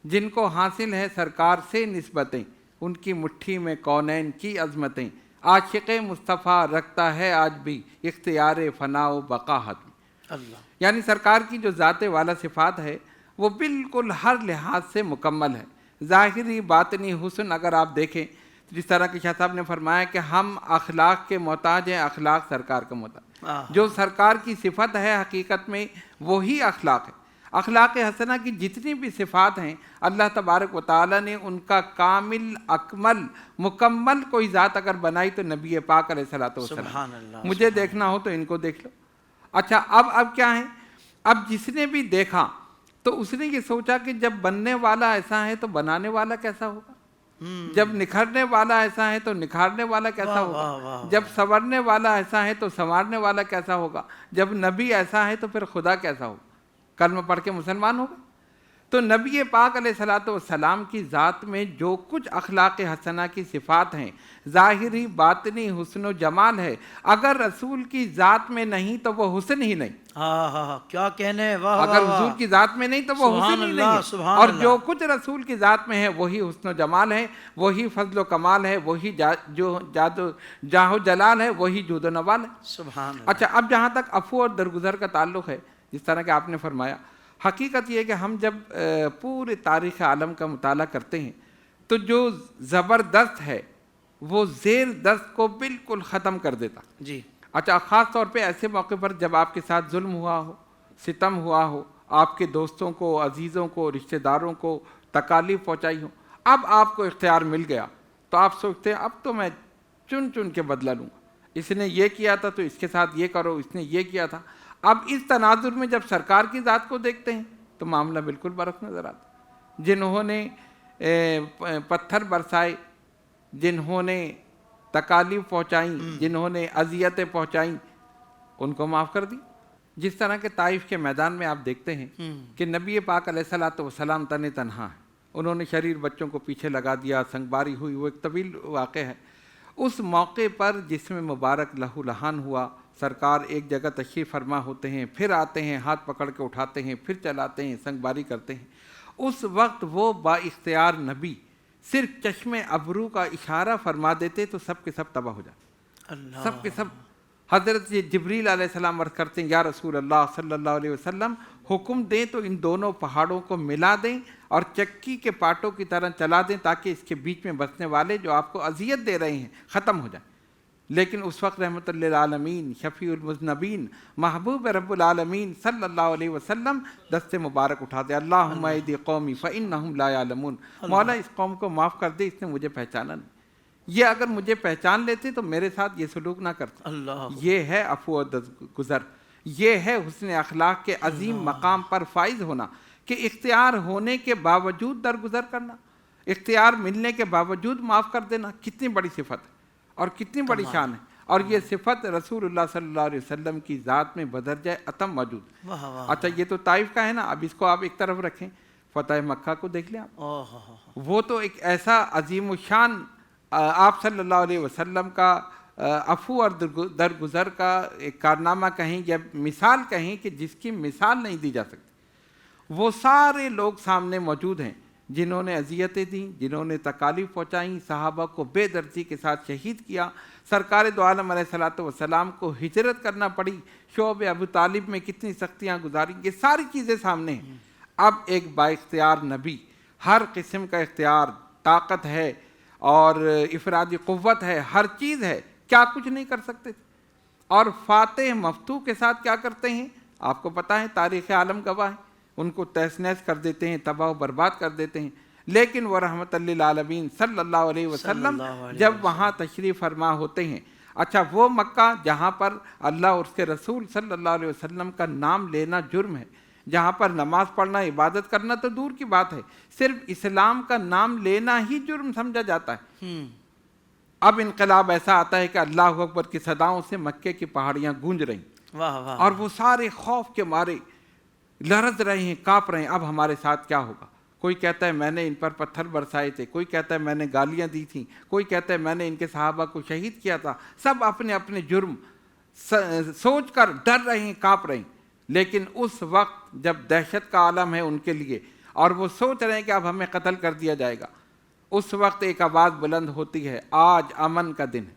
جن کو حاصل ہے سرکار سے نسبتیں، ان کی مٹھی میں کونین کی عظمتیں، عاشق مصطفیٰ رکھتا ہے آج بھی اختیار فنا و بقا ہاتھ میں۔
اللہ،
یعنی سرکار کی جو ذات والا صفات ہے وہ بالکل ہر لحاظ سے مکمل ہے۔ ظاہری باطنی حسن اگر آپ دیکھیں، جس طرح کہ شاہ صاحب نے فرمایا کہ ہم اخلاق کے محتاج ہیں، اخلاق سرکار کا محتاج، جو سرکار کی صفت ہے حقیقت میں وہی اخلاق ہے۔ اخلاق حسنہ کی جتنی بھی صفات ہیں اللہ تبارک و تعالیٰ نے ان کا کامل، اکمل، مکمل کوئی ذات اگر بنائی تو نبی پاک علیہ الصلوۃ والسلام۔
سبحان اللہ،
مجھے دیکھنا ہو تو ان کو دیکھ لو۔ اچھا، اب کیا ہے؟ اب جس نے بھی دیکھا تو اس نے یہ سوچا کہ جب بننے والا ایسا ہے تو بنانے والا کیسا ہوگا، جب نکھرنے والا ایسا ہے تو نکھارنے والا کیسا ہوگا، جب سنورنے والا ایسا ہے تو سنوارنے والا کیسا ہوگا، جب نبی ایسا ہے تو پھر خدا کیسا ہوگا، کلمہ پڑھ کے مسلمان ہوگا۔ تو نبی پاک علیہ الصلوۃ والسلام کی ذات میں جو کچھ اخلاق حسنہ کی صفات ہیں، ظاہری باطنی حسن و جمال ہے، اگر رسول کی ذات میں نہیں تو وہ حسن ہی نہیں۔
کیا کہنے، واہ،
اگر حضور کی ذات میں نہیں تو وہ حسن ہی نہیں ہے، اور جو کچھ رسول کی ذات میں ہے وہی حسن و جمال ہے، وہی فضل و کمال ہے، وہی جاہ و جلال ہے، وہی جود و نوال ہے۔
سبحان اللہ۔
اچھا، اب جہاں تک عفو اور درگزر کا تعلق ہے، جس طرح کہ آپ نے فرمایا، حقیقت یہ ہے کہ ہم جب پورے تاریخ عالم کا مطالعہ کرتے ہیں تو جو زبردست ہے وہ زیر دست کو بالکل ختم کر دیتا۔
جی،
اچھا، خاص طور پہ ایسے موقع پر جب آپ کے ساتھ ظلم ہوا ہو، ستم ہوا ہو، آپ کے دوستوں کو، عزیزوں کو، رشتہ داروں کو تکالیف پہنچائی ہو، اب آپ کو اختیار مل گیا تو آپ سوچتے ہیں اب تو میں چن چن کے بدلہ لوں گا، اس نے یہ کیا تھا تو اس کے ساتھ یہ کرو، اس نے یہ کیا تھا۔ اب اس تناظر میں جب سرکار کی ذات کو دیکھتے ہیں تو معاملہ بالکل برعکس نظر آتا۔ جنہوں نے پتھر برسائے، جنہوں نے تکالیف پہنچائیں، جنہوں نے اذیتیں پہنچائیں، ان کو معاف کر دی۔ جس طرح کے طائف کے میدان میں آپ دیکھتے ہیں کہ نبی پاک علیہ الصلوۃ والسلام تنہا ہے، انہوں نے شریر بچوں کو پیچھے لگا دیا، سنگباری ہوئی، وہ ایک طویل واقعہ ہے۔ اس موقع پر جس میں مبارک لہو لہان ہوا، سرکار ایک جگہ تشریف فرما ہوتے ہیں، پھر آتے ہیں، ہاتھ پکڑ کے اٹھاتے ہیں، پھر چلاتے ہیں، سنگباری کرتے ہیں۔ اس وقت وہ با اختیار نبی صرف چشم ابرو کا اشارہ فرما دیتے تو سب کے سب تباہ ہو جاتے، سب کے سب۔ حضرت جبریل علیہ السلام عرض کرتے ہیں، یا رسول اللہ صلی اللہ علیہ وسلم، حکم دیں تو ان دونوں پہاڑوں کو ملا دیں اور چکی کے پاٹوں کی طرح چلا دیں تاکہ اس کے بیچ میں بسنے والے جو آپ کو اذیت دے رہے ہیں ختم ہو جائیں۔ لیکن اس وقت رحمت للعالمین، شفیع المذنبین، محبوب رب العالمین صلی اللہ علیہ وسلم دست مبارک اٹھاتے، اللہم ایدی قومی فإنہم لا یعلمون، مولا اس قوم کو معاف کر دے، اس نے مجھے پہچانا نہیں، یہ اگر مجھے پہچان لیتے تو میرے ساتھ یہ سلوک نہ کرتے۔ یہ ہے عفو و درگزر، یہ ہے حسن اخلاق کے عظیم مقام پر فائز ہونا، کہ اختیار ہونے کے باوجود درگزر کرنا، اختیار ملنے کے باوجود معاف کر دینا کتنی بڑی صفت ہے اور کتنی بڑی شان ہے، اور یہ صفت رسول اللہ صلی اللہ علیہ وسلم کی ذات میں بدرجہ اتم موجود ہے۔
واہ واہ،
اچھا یہ تو طائف کا ہے نا، اب اس کو آپ ایک طرف رکھیں، فتح مکہ کو دیکھ لیں آپ، وہ تو ایک ایسا عظیم الشان آپ صلی اللہ علیہ وسلم کا عفو اور درگزر کا ایک کارنامہ کہیں یا مثال کہیں کہ جس کی مثال نہیں دی جا سکتی۔ وہ سارے لوگ سامنے موجود ہیں جنہوں نے اذیتیں دیں، جنہوں نے تکالیف پہنچائیں، صحابہ کو بے دردی کے ساتھ شہید کیا، سرکار دو عالم علیہ الصلوۃ والسلام کو ہجرت کرنا پڑی، شعب ابو طالب میں کتنی سختیاں گزاری، یہ ساری چیزیں سامنے ہیں۔ اب ایک با اختیار نبی، ہر قسم کا اختیار، طاقت ہے اور افرادی قوت ہے، ہر چیز ہے، کیا کچھ نہیں کر سکتے تھے، اور فاتح مفتوح کے ساتھ کیا کرتے ہیں آپ کو پتہ ہے، تاریخ عالم گواہ ہے، ان کو تہس نہس کر دیتے ہیں، تباہ و برباد کر دیتے ہیں، لیکن وہ رحمت للعالمین صلی اللہ علیہ وسلم جب وہاں تشریف فرما ہوتے ہیں۔ اچھا وہ مکہ جہاں پر اللہ اور اس کے رسول صلی اللہ علیہ وسلم کا نام لینا جرم ہے، جہاں پر نماز پڑھنا، عبادت کرنا تو دور کی بات ہے، صرف اسلام کا نام لینا ہی جرم سمجھا جاتا ہے۔ اب انقلاب ایسا آتا ہے کہ اللہ اکبر کی صداؤں سے مکے کی پہاڑیاں گونج رہی،
واہ واہ،
اور وہ سارے خوف کے مارے لرز رہے ہیں، کانپ رہے ہیں، اب ہمارے ساتھ کیا ہوگا؟ کوئی کہتا ہے میں نے ان پر پتھر برسائے تھے، کوئی کہتا ہے میں نے گالیاں دی تھیں، کوئی کہتا ہے میں نے ان کے صحابہ کو شہید کیا تھا، سب اپنے اپنے جرم سوچ کر ڈر رہے ہیں، کانپ رہے ہیں۔ لیکن اس وقت جب دہشت کا عالم ہے ان کے لیے اور وہ سوچ رہے ہیں کہ اب ہمیں قتل کر دیا جائے گا، اس وقت ایک آواز بلند ہوتی ہے، آج امن کا دن ہے،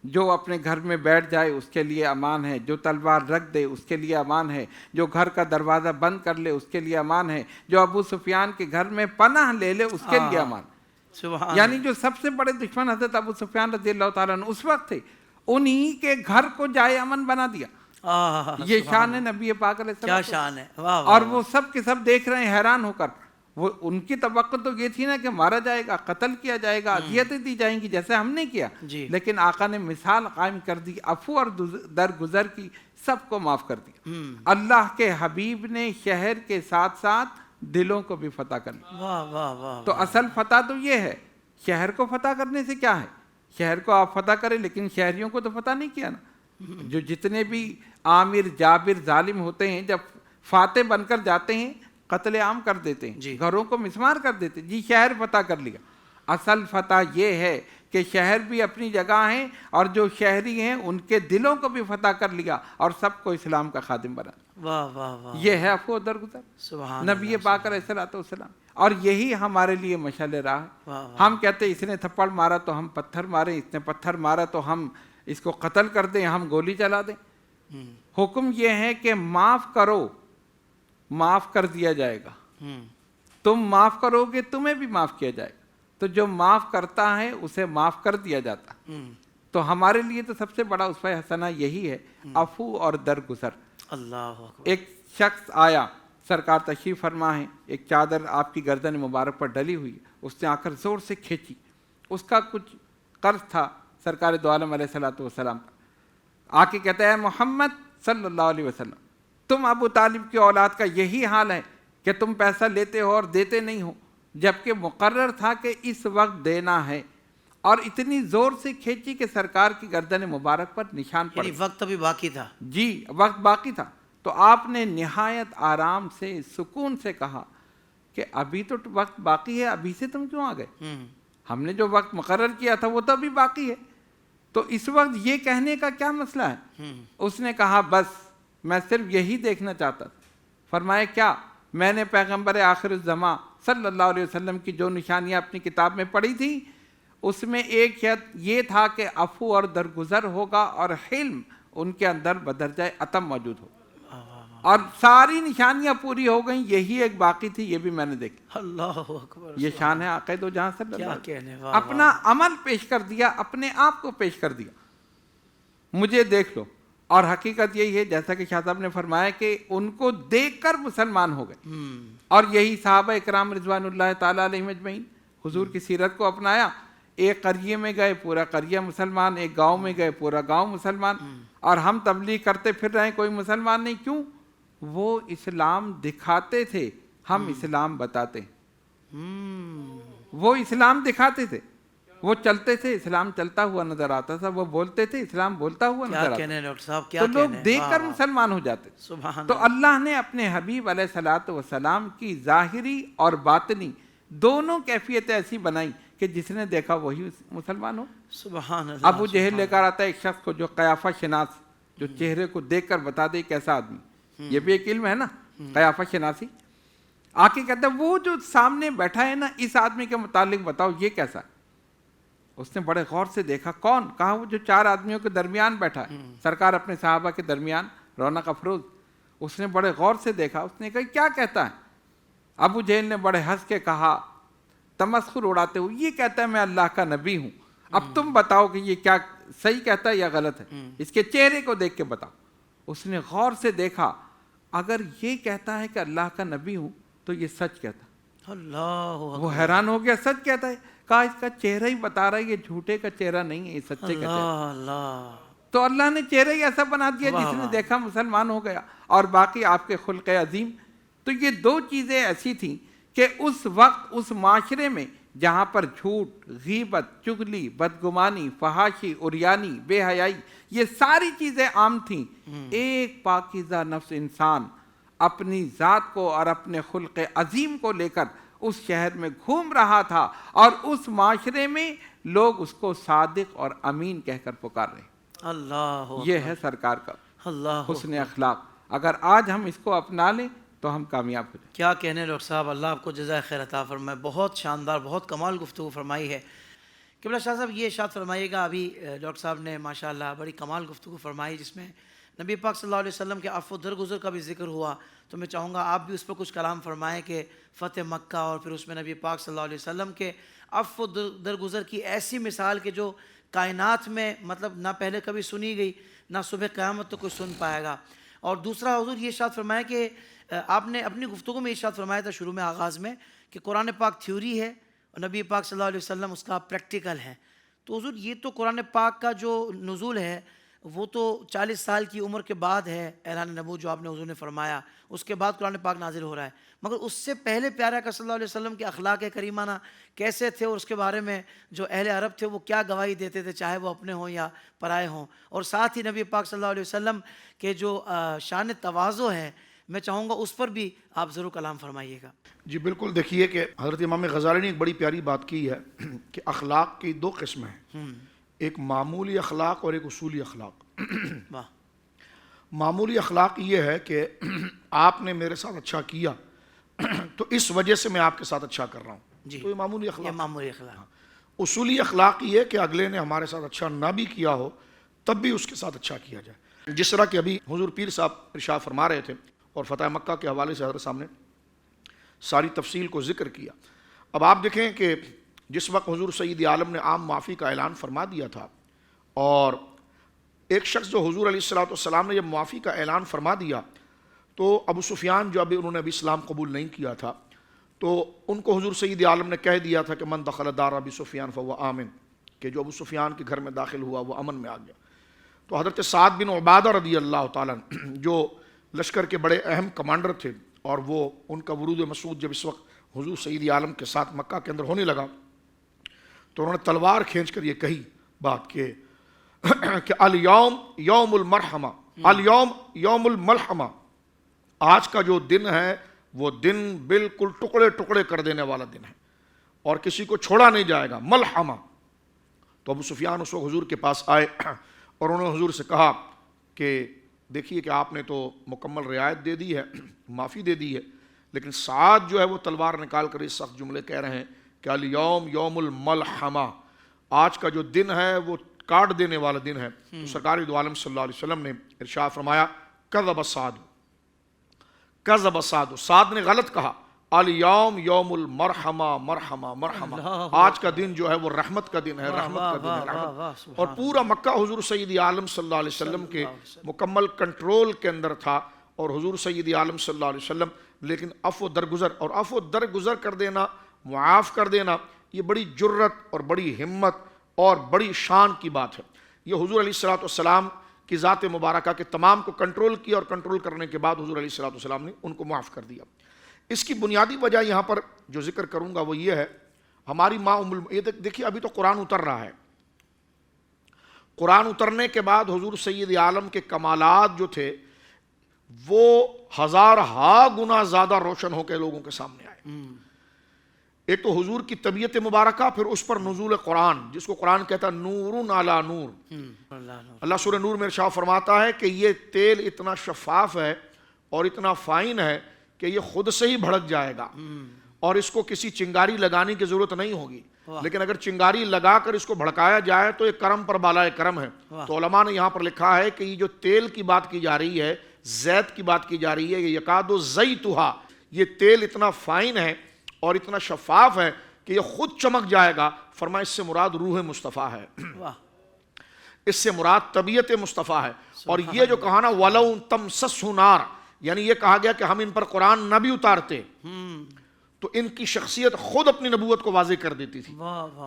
جو اپنے گھر میں بیٹھ جائے اس کے لیے امان ہے، جو تلوار رکھ دے اس کے لیے امان ہے، جو گھر کا دروازہ بند کر لے اس کے لیے امان ہے، جو ابو سفیان کے گھر میں پناہ لے لے اس کے لیے امان۔
سبحان،
یعنی جو سب سے بڑے دشمن حضرت ابو سفیان رضی اللہ تعالیٰ عنہ اس وقت تھے، انہی کے گھر کو جائے امن بنا دیا۔ یہ شان ہے نبی پاک علیہ السلام،
کیا شان ہے، واہ واہ،
اور وہ سب کے سب دیکھ رہے ہیں حیران ہو کر۔ وہ ان کی توقع تو یہ تھی نا کہ مارا جائے گا، قتل کیا جائے گا، اذیتیں دی جائیں گی جیسے ہم نے کیا،
جی،
لیکن آقا نے مثال قائم کر دی، عفو اور درگزر کی، سب کو معاف کر دیا۔ اللہ کے حبیب نے شہر کے ساتھ ساتھ دلوں کو بھی فتح کر لیا۔
واہ واہ واہ،
تو اصل فتح تو یہ ہے، شہر کو فتح کرنے سے کیا ہے، شہر کو آپ فتح کریں لیکن شہریوں کو تو فتح نہیں کیا نا۔ جو جتنے بھی عامر جابر ظالم ہوتے ہیں جب فاتح بن کر جاتے ہیں قتل عام کر دیتے ہیں، گھروں کو مسمار کر دیتے ہیں، جی شہر فتح کر لیا۔ اصل فتح یہ ہے کہ شہر بھی اپنی جگہ ہیں اور جو شہری ہیں ان کے دلوں کو بھی فتح کر لیا اور سب کو اسلام کا خادم بنا۔
واہ واہ واہ،
یہ ہے عفو و درگزر
سبحان
نبی پاک علیہ الصلوۃ والسلام، اور یہی ہمارے لیے مشعل راہ ہے۔ ہم کہتے ہیں اس نے تھپڑ مارا تو ہم پتھر ماریں، اس نے پتھر مارا تو ہم اس کو قتل کر دیں، ہم گولی چلا دیں۔ حکم یہ ہے کہ معاف کرو، معاف کر دیا جائے گا، تم معاف کرو گے تمہیں بھی معاف کیا جائے گا، تو جو معاف کرتا ہے اسے معاف کر دیا جاتا ہے۔ تو ہمارے لیے تو سب سے بڑا اسوہ حسنہ یہی ہے، عفو اور درگزر۔
اللہ اکبر،
ایک شخص آیا، سرکار تشریف فرما ہے، ایک چادر آپ کی گردن مبارک پر ڈلی ہوئی، اس نے آ کر زور سے کھینچی، اس کا کچھ قرض تھا سرکار دو عالم علیہ الصلوۃ والسلام کا۔ آ کے کہتا ہے محمد صلی اللہ علیہ وسلم، تم ابو طالب کی اولاد کا یہی حال ہے کہ تم پیسہ لیتے ہو اور دیتے نہیں ہو، جبکہ مقرر تھا کہ اس وقت دینا ہے، اور اتنی زور سے کھینچی کہ سرکار کی گردن مبارک پر نشان پڑ
یعنی وقت ابھی باقی تھا،
جی وقت باقی تھا۔ تو آپ نے نہایت آرام سے سکون سے کہا کہ ابھی تو وقت باقی ہے، ابھی سے تم کیوں آ گئے؟ ہم نے جو وقت مقرر کیا تھا وہ تو ابھی باقی ہے، تو اس وقت یہ کہنے کا کیا مسئلہ ہے؟ اس نے کہا بس میں صرف یہی دیکھنا چاہتا تھا۔ فرمایا کیا؟ میں نے پیغمبر آخر الزماں صلی اللہ علیہ وسلم کی جو نشانیاں اپنی کتاب میں پڑھی تھیں اس میں ایک یہ تھا کہ عفو اور درگزر ہوگا اور حلم ان کے اندر بدرجہ اتم موجود ہوگا، اور ساری نشانیاں پوری ہو گئیں، یہی ایک باقی تھی، یہ بھی میں نے دیکھی۔
اللہ اکبر،
یہ شان ہے آقا دو جہاں صلی اللہ
کیا
علیہ
کہنے،
وسلم۔
واہ
اپنا عمل پیش کر دیا، اپنے آپ کو پیش کر دیا، مجھے دیکھ لو۔ اور حقیقت یہی ہے جیسا کہ شاہ صاحب نے فرمایا کہ ان کو دیکھ کر مسلمان ہو گئے، اور یہی صحابہ اکرام رضوان اللہ تعالیٰ علیہم اجمعین حضور کی سیرت کو اپنایا۔ ایک قریے میں گئے پورا قریہ مسلمان، ایک گاؤں میں گئے پورا گاؤں مسلمان، اور ہم تبلیغ کرتے پھر رہے کوئی مسلمان نہیں۔ کیوں؟ وہ اسلام دکھاتے تھے، ہم اسلام بتاتے ہیں۔ وہ اسلام دکھاتے تھے، وہ چلتے تھے اسلام چلتا ہوا نظر آتا تھا، وہ بولتے تھے اسلام بولتا ہوا نظر
کیا
آتا
کہنے
تھا،
ڈاکٹر صاحب، کیا
تو لوگ
کہنے،
دیکھ
واہ
کر
واہ،
مسلمان ہو جاتے تھے۔
سبحان
تو
اللہ۔
اللہ نے اپنے حبیب علیہ الصلوۃ والسلام کی ظاہری اور باطنی دونوں کیفیتیں ایسی بنائی کہ جس نے دیکھا وہی مسلمان ہو۔
سبحان اللہ۔
ابو جہل لے کر آتا ہے ایک شخص کو جو قیافہ شناس، جو چہرے کو دیکھ کر بتا دے کیسا آدمی، یہ بھی ایک علم ہے نا، قیافہ شناسی۔ آ کے کہتا ہے وہ جو سامنے بیٹھا ہے نا، اس آدمی کے متعلق بتاؤ یہ کیسا ہے۔ اس نے بڑے غور سے دیکھا، کون؟ کہا وہ جو 4 آدمیوں کے درمیان بیٹھا ہے، سرکار اپنے صحابہ کے درمیان، رونق افروز۔ اس نے بڑے غور سے دیکھا، اس نے کہا کیا کہتا ہے؟ ابو جہل نے بڑے ہنس کے کہا، تمسخر اڑاتے ہوئے، یہ کہتا ہے میں اللہ کا نبی ہوں، اب تم بتاؤ کہ یہ کیا صحیح کہتا ہے یا غلط ہے، اس کے چہرے کو دیکھ کے بتاؤ۔ اس نے غور سے دیکھا، اگر یہ کہتا ہے کہ اللہ کا نبی ہوں تو یہ سچ کہتا ہے۔
اللہ
وہ حیران ہو گیا، سچ کہتا ہے؟ کہا اس کا چہرہ ہی بتا رہا ہے، یہ جھوٹے کا چہرہ نہیں ہے، یہ سچے کا چہرہ۔
اللہ اللہ،
تو اللہ نے چہرہ ہی ایسا بنا دیا جس نے دیکھا مسلمان ہو گیا، اور باقی آپ کے خلق عظیم۔ تو یہ 2 چیزیں ایسی تھیں کہ اس وقت اس معاشرے میں جہاں پر جھوٹ، غیبت، چغلی، بدگمانی، فحاشی، عریانی، بے حیائی، یہ ساری چیزیں عام تھیں، ایک پاکیزہ نفس انسان اپنی ذات کو اور اپنے خلق عظیم کو لے کر اس شہر میں گھوم رہا تھا، اور اس معاشرے میں لوگ اس کو صادق اور امین کہہ کر پکار رہے۔
اللہ
یہ ہے سرکار کا
اللہ،
حسن اخلاق۔ اگر آج ہم اس کو اپنا لیں تو ہم کامیاب ہو جائیں۔
کیا کہنے ڈاکٹر صاحب، اللہ آپ کو جزائے خیر عطا فرمائے، بہت شاندار، بہت کمال گفتگو فرمائی ہے۔ قبلہ شاہ صاحب یہ ارشاد فرمائیے گا، ابھی ڈاکٹر صاحب نے ماشاءاللہ بڑی کمال گفتگو فرمائی جس میں نبی پاک صلی اللہ علیہ وسلم کے عفو درگزر کا بھی ذکر ہوا، تو میں چاہوں گا آپ بھی اس پر کچھ کلام فرمائیں کہ فتح مکہ اور پھر اس میں نبی پاک صلی اللہ علیہ وسلم کے عفو درگزر کی ایسی مثال کہ جو کائنات میں مطلب نہ پہلے کبھی سنی گئی، نہ صبح قیامت تو کوئی سن پائے گا۔ اور دوسرا حضور یہ ارشاد فرمایا کہ آپ نے اپنی گفتگو میں ارشاد فرمایا تھا شروع میں آغاز میں کہ قرآن پاک تھیوری ہے اور نبی پاک صلی اللہ علیہ وسلم اس کا پریکٹیکل ہے۔ تو حضور یہ تو قرآن پاک کا جو نزول ہے وہ تو 40 سال کی عمر کے بعد ہے، اعلان نبوت جو آپ نے حضور نے فرمایا، اس کے بعد قرآن پاک نازل ہو رہا ہے، مگر اس سے پہلے پیارے آقا صلی اللہ علیہ وسلم کے اخلاق کریمانہ کیسے تھے، اور اس کے بارے میں جو اہل عرب تھے وہ کیا گواہی دیتے تھے، چاہے وہ اپنے ہوں یا پرائے ہوں، اور ساتھ ہی نبی پاک صلی اللہ علیہ وسلم کے جو شان تواضع ہے، میں چاہوں گا اس پر بھی آپ ضرور کلام فرمائیے گا۔
جی بالکل، دیکھیے کہ حضرت امام غزالی نے ایک بڑی پیاری بات کی ہے کہ اخلاق کی 2 قسمیں ہیں، ایک معمولی اخلاق اور ایک اصولی اخلاق۔
واہ،
معمولی اخلاق یہ ہے کہ آپ نے میرے ساتھ اچھا کیا تو اس وجہ سے میں آپ کے ساتھ اچھا کر رہا ہوں،
جی،
تو یہ معمولی
یہ
اخلاق۔
معمولی اخلاق۔
اصولی اخلاق یہ ہے کہ اگلے نے ہمارے ساتھ اچھا نہ بھی کیا ہو تب بھی اس کے ساتھ اچھا کیا جائے، جس طرح کہ ابھی حضور پیر صاحب ارشاد فرما رہے تھے اور فتح مکہ کے حوالے سے حضرت صاحب نے ساری تفصیل کو ذکر کیا۔ اب آپ دیکھیں کہ جس وقت حضور سید عالم نے عام معافی کا اعلان فرما دیا تھا، اور ایک شخص جو حضور علیہ الصلوۃ والسلام نے جب معافی کا اعلان فرما دیا تو ابو سفیان جو انہوں نے ابھی اسلام قبول نہیں کیا تھا، تو ان کو حضور سید عالم نے کہہ دیا تھا کہ من دخل دار ابی سفیان فهو آمن، کہ جو ابو سفیان کے گھر میں داخل ہوا وہ امن میں آ گیا۔ تو حضرت سعد بن عبادہ رضی اللہ تعالیٰ جو لشکر کے بڑے اہم کمانڈر تھے، اور وہ ان کا ورود مسعود جب اس وقت حضور سید عالم کے ساتھ مکہ کے اندر ہونے لگا تو انہوں نے تلوار کھینچ کر یہ کہی بات کہ الیوم یوم المرحمہ، الیوم یوم الملحمہ، آج کا جو دن ہے وہ دن بالکل ٹکڑے ٹکڑے کر دینے والا دن ہے اور کسی کو چھوڑا نہیں جائے گا، ملحمہ۔ تو ابو سفیان اس وقت حضور کے پاس آئے اور انہوں نے حضور سے کہا کہ دیکھیے کہ آپ نے تو مکمل رعایت دے دی ہے، معافی دے دی ہے، لیکن سعد جو ہے وہ تلوار نکال کر اس سخت جملے کہہ رہے ہیں کہ الیوم یوم الملحمہ، آج کا جو دن ہے وہ کاٹ دینے والا دن ہے۔ تو سرکار دو عالم صلی اللہ علیہ وسلم نے ارشاد فرمایا کذب سعد، کذب سعد، سعد نے غلط کہا، الیوم یوم المرحمہ، مرحمہ مرحمہ، آج کا دن جو ہے وہ رحمت کا دن ہے، رحمت کا دن ہے، رحمت۔ اور پورا مکہ حضور سید عالم صلی اللہ علیہ وسلم کے مکمل کنٹرول کے اندر تھا، اور حضور سید عالم صلی اللہ علیہ وسلم لیکن عفو درگزر، اور عفو درگزر کر دینا، معاف کر دینا، یہ بڑی جرت اور بڑی ہمت اور بڑی شان کی بات ہے۔ یہ حضور علیہ الصلوۃ والسلام کی ذات مبارکہ کے تمام کو کنٹرول کیا، اور کنٹرول کرنے کے بعد حضور علیہ الصلوۃ والسلام نے ان کو معاف کر دیا۔ اس کی بنیادی وجہ یہاں پر جو ذکر کروں گا وہ یہ ہے، ہماری ماں یہ دیکھیے ابھی تو قرآن اتر رہا ہے، قرآن اترنے کے بعد حضور سید عالم کے کمالات جو تھے وہ ہزارہا گنا زیادہ روشن ہو کے لوگوں کے سامنے آئے۔ ایک تو حضور کی طبیعت مبارکہ، پھر اس پر نزول قرآن، جس کو قرآن کہتا ہے نور علی نور۔ اللہ سورہ نور میں ارشاد فرماتا ہے کہ یہ تیل اتنا شفاف ہے اور اتنا فائن ہے کہ یہ خود سے ہی بھڑک جائے گا اور اس کو کسی چنگاری لگانے کی ضرورت نہیں ہوگی، لیکن اگر چنگاری لگا کر اس کو بھڑکایا جائے تو یہ کرم پر بالائے کرم ہے۔ تو علماء نے یہاں پر لکھا ہے کہ یہ جو تیل کی بات کی جا رہی ہے، زیت کی بات کی جا رہی ہے، یہ یکاد زیتھا، یہ تیل اتنا فائن ہے اور اتنا شفاف ہے کہ یہ خود چمک جائے گا۔ فرمایا اس سے مراد روح مصطفیٰ ہے، اس سے مراد طبیعت مصطفیٰ ہے۔ اور یہ جو کہا نا وَلَوْ تَمْسَسْهُ نَارٌ، یعنی یہ کہا گیا کہ ہم ان پر قرآن نہ بھی اتارتے تو ان کی شخصیت خود اپنی نبوت کو واضح کر دیتی تھی،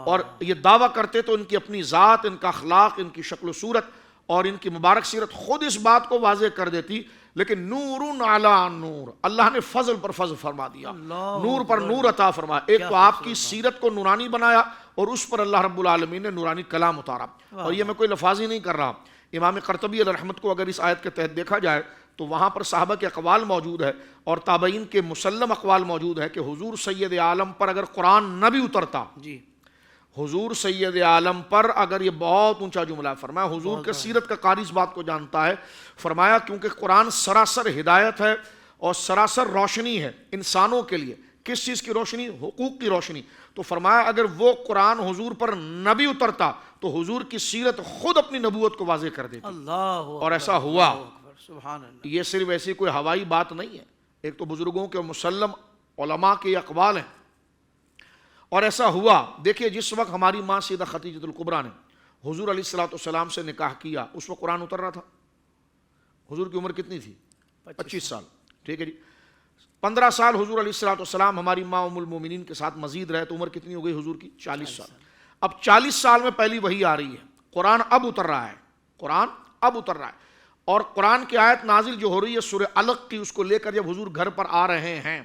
اور یہ دعویٰ کرتے تو ان کی اپنی ذات، ان کا اخلاق، ان کی شکل و صورت اور ان کی مبارک سیرت خود اس بات کو واضح کر دیتی۔ لیکن نور علی نور، اللہ نے فضل پر فضل فرما دیا، نور پر نور عطا فرمایا۔ ایک تو آپ کی سیرت کو نورانی بنایا اور اس پر اللہ رب العالمین نے نورانی کلام اتارا۔ اور یہ میں کوئی لفاظی نہیں کر رہا، امام قرطبی علیہ رحمت کو اگر اس آیت کے تحت دیکھا جائے تو وہاں پر صحابہ کے اقوال موجود ہے اور تابعین کے مسلم اقوال موجود ہے کہ حضور سید عالم پر اگر قرآن نہ بھی اترتا،
جی
حضور سید عالم پر اگر، یہ بہت اونچا جملہ ہے، فرمایا حضور کے سیرت کا قاری اس بات کو جانتا ہے، فرمایا کیونکہ قرآن سراسر ہدایت ہے اور سراسر روشنی ہے انسانوں کے لیے۔ کس چیز کی روشنی؟ حقوق کی روشنی۔ تو فرمایا اگر وہ قرآن حضور پر نہ بھی اترتا تو حضور کی سیرت خود اپنی نبوت کو واضح کر دیتی،
اللہ
اور ایسا ہوا۔
سبحان اللہ۔
یہ صرف ایسی کوئی ہوائی بات نہیں ہے، ایک تو بزرگوں کے مسلم علماء کے اقوال ہیں، اور ایسا ہوا۔ دیکھیے جس وقت ہماری ماں سیدہ خدیجۃ الکبریٰ نے حضور علیہ الصلوۃ والسلام سے نکاح کیا، اس وقت قرآن اتر رہا تھا۔ حضور کی عمر کتنی تھی؟ 25 سال، ٹھیک ہے جی۔ 15 سال حضور علیہ الصلوۃ والسلام ہماری ماں ام المومنین کے ساتھ مزید رہے تو عمر کتنی ہو گئی حضور کی؟ 40 سال۔ اب 40 سال میں پہلی وحی آ رہی ہے، قرآن اب اتر رہا ہے، قرآن اب اتر رہا ہے، اور قرآن کی آیت نازل جو ہو رہی ہے سورہ علق کی، اس کو لے کر جب حضور گھر پر آ رہے ہیں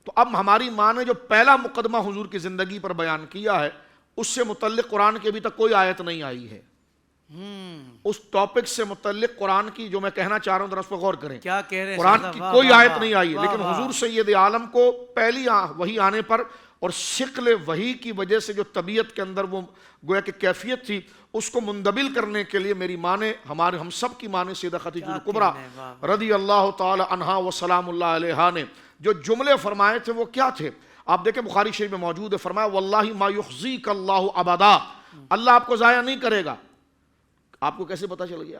تو اب ہماری ماں نے جو پہلا مقدمہ حضور کی زندگی پر بیان کیا ہے اس سے متعلق قرآن کی ابھی تک کوئی آیت نہیں آئی ہے۔ اس ٹاپک سے متعلق قرآن کی جو میں کہنا چاہ رہا ہوں ذرا اس پر غور کریں،
کیا کہہ رہے ہیں؟
قرآن کی کوئی آیت نہیں آئی ہے،
واہ
لیکن
واہ۔
حضور سید عالم کو پہلی وحی آنے پر اور شکل وحی کی وجہ سے جو طبیعت کے اندر وہ گویا کہ کیفیت تھی اس کو مندبل کرنے کے لیے میری ماں نے، ہم سب کی ماں نے، سیدہ خدیجہ الکبریٰ رضی اللہ تعالی عنہا و سلام اللہ علیہا نے جو جملے فرمائے تھے وہ کیا تھے؟ آپ دیکھیں بخاری شریف میں موجود ہے، فرمایا واللہ ما یخزیک اللہ ابدا، اللہ آپ کو ضائع نہیں کرے گا۔ آپ کو کیسے پتہ چل گیا؟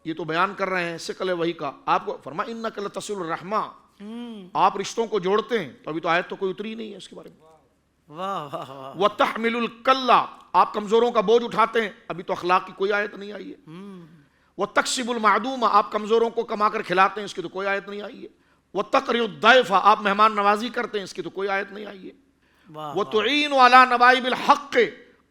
یہ تو بیان کر رہے ہیں ثقل وحی کا۔ آپ کو فرمایا انک لتصل الرحمہ، آپ رشتوں کو جوڑتے ہیں، تو ابھی تو آیت تو کوئی اتری نہیں ہے اس کے بارے میں۔
واہ واہ واہ۔
وتحمل الکلہ، آپ کمزوروں کا بوجھ اٹھاتے ہیں، ابھی تو اخلاق کی کوئی آیت نہیں آئی ہے۔ وتکسب المعدوم، آپ کمزوروں کو کما کر کھلاتے ہیں، اس کی تو کوئی آیت نہیں آئی ہے۔ وتقری الضیف، آپ مہمان نوازی کرتے ہیں، اس کی تو کوئی آیت نہیں آئی ہے۔ وتعین علی نوائب الحق،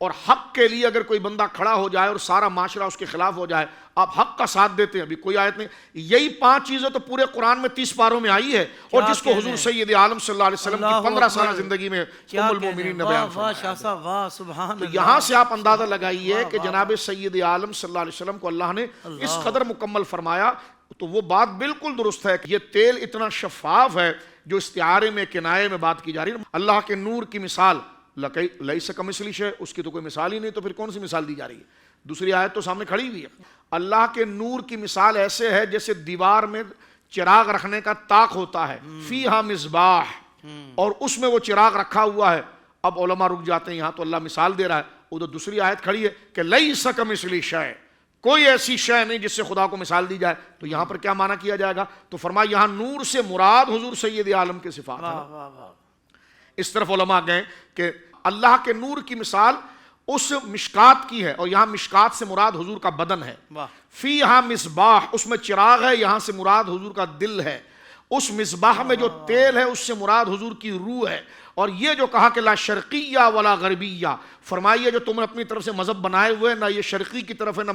اور حق کے لیے اگر کوئی بندہ کھڑا ہو جائے اور سارا معاشرہ اس کے خلاف ہو جائے آپ حق کا ساتھ دیتے ہیں، ابھی کوئی آیت نہیں۔ یہی 5 چیزیں تو پورے قرآن میں 30 پاروں میں آئی ہے، اور جس کو حضور سید عالم صلی اللہ علیہ وسلم کی 15 سالہ زندگی میں ام المومنین نے بیان فرمایا۔ تو یہاں سے آپ اندازہ لگائیے کہ جناب سید عالم صلی اللہ علیہ وسلم کو اللہ نے اس قدر مکمل فرمایا۔ تو وہ بات بالکل درست ہے کہ یہ تیل اتنا شفاف ہے جو استعارے میں کنائے میں بات کی جا رہی ہے۔ اللہ کے نور کی مثال لیس کمثلہ شیء، اس کی تو کوئی مثال ہی نہیں، تو پھر کون سی مثال دی جا رہی ہے؟ دوسری آیت تو سامنے کھڑی ہوئی ہے۔ اللہ کے نور کی مثال ایسے ہے جیسے دیوار میں چراغ رکھنے کا طاق ہوتا ہے، فیہا مصباح، اور اس میں وہ چراغ رکھا ہوا ہے۔ اب علماء رک جاتے ہیں، یہاں تو اللہ مثال دے رہا ہے، ادھر دوسری آیت کھڑی ہے کہ لیس کمثلہ شیء، کوئی ایسی شے نہیں جس سے خدا کو مثال دی جائے۔ تو یہاں پر کیا معنی کیا جائے گا؟ تو فرمایا یہاں نور سے مراد حضور سید عالم کے صفات ہیں۔ اس طرف علماء گئے کہ اللہ کے نور کی مثال اس مشکات کی ہے، اور یہاں مشکات سے مراد حضور کا بدن ہے۔ فیہا مصباح، اس میں چراغ ہے، یہاں سے مراد حضور کا دل ہے۔ اس مصباح میں جو تیل ہے اس سے مراد حضور کی روح ہے، اور یہ جو کہا کہ لا شرقیہ ولا غربیہ، فرمائیے جو تم نے اپنی طرف سے مذہب بنائے ہوئے نہ یہ شرقی کی طرف ہے نہ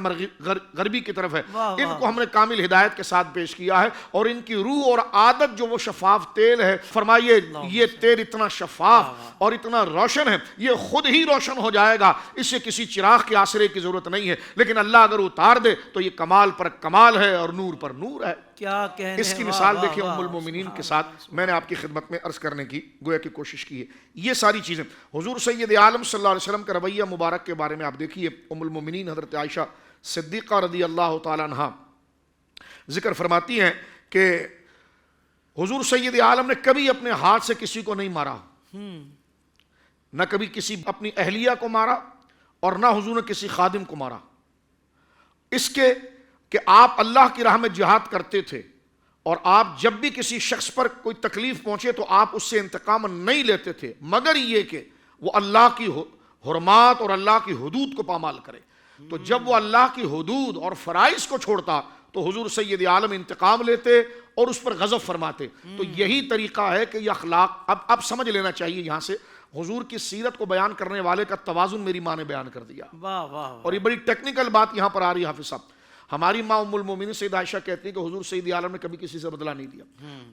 غربی کی طرف ہے، ان کو ہم نے کامل ہدایت کے ساتھ پیش کیا ہے، اور ان کی روح اور عادت جو وہ شفاف تیل ہے، فرمائیے یہ تیل اتنا شفاف اور اتنا روشن ہے، یہ خود ہی روشن ہو جائے گا، اس سے کسی چراغ کے آسرے کی ضرورت نہیں ہے، لیکن اللہ اگر اتار دے تو یہ کمال پر کمال ہے اور نور پر نور ہے۔
کیا کہنے،
اس کی مثال دیکھیں ام المومنین کے ساتھ میں نے آپ کی خدمت میں عرض کرنے کی گویا کی کوشش کی ہے۔ یہ ساری چیزیں حضور سید عالم صلی اللہ علیہ وسلم کا رویہ مبارک کے بارے میں آپ دیکھیے، ام المومنین حضرت عائشہ صدیقہ رضی اللہ تعالیٰ عنہا ذکر فرماتی ہیں کہ حضور سید عالم نے کبھی اپنے ہاتھ سے کسی کو نہیں مارا، نہ کبھی کسی اپنی اہلیہ کو مارا اور نہ حضور نے کسی خادم کو مارا، اس کے کہ آپ اللہ کی راہ میں جہاد کرتے تھے، اور آپ جب بھی کسی شخص پر کوئی تکلیف پہنچے تو آپ اس سے انتقام نہیں لیتے تھے، مگر یہ کہ وہ اللہ کی حرمات اور اللہ کی حدود کو پامال کرے۔ تو جب وہ اللہ کی حدود اور فرائض کو چھوڑتا تو حضور سید عالم انتقام لیتے اور اس پر غضب فرماتے۔ تو یہی طریقہ ہے کہ یہ اخلاق اب سمجھ لینا چاہیے، یہاں سے حضور کی سیرت کو بیان کرنے والے کا توازن میری ماں نے بیان کر دیا،
واہ واہ،
اور یہ بڑی ٹیکنیکل بات یہاں پر آ رہی ہے حافظ صاحب۔ ہماری ماں ام المومنین سیدہ عائشہ کہتی ہیں کہ حضور سید عالم نے کبھی کسی سے بدلہ نہیں لیا،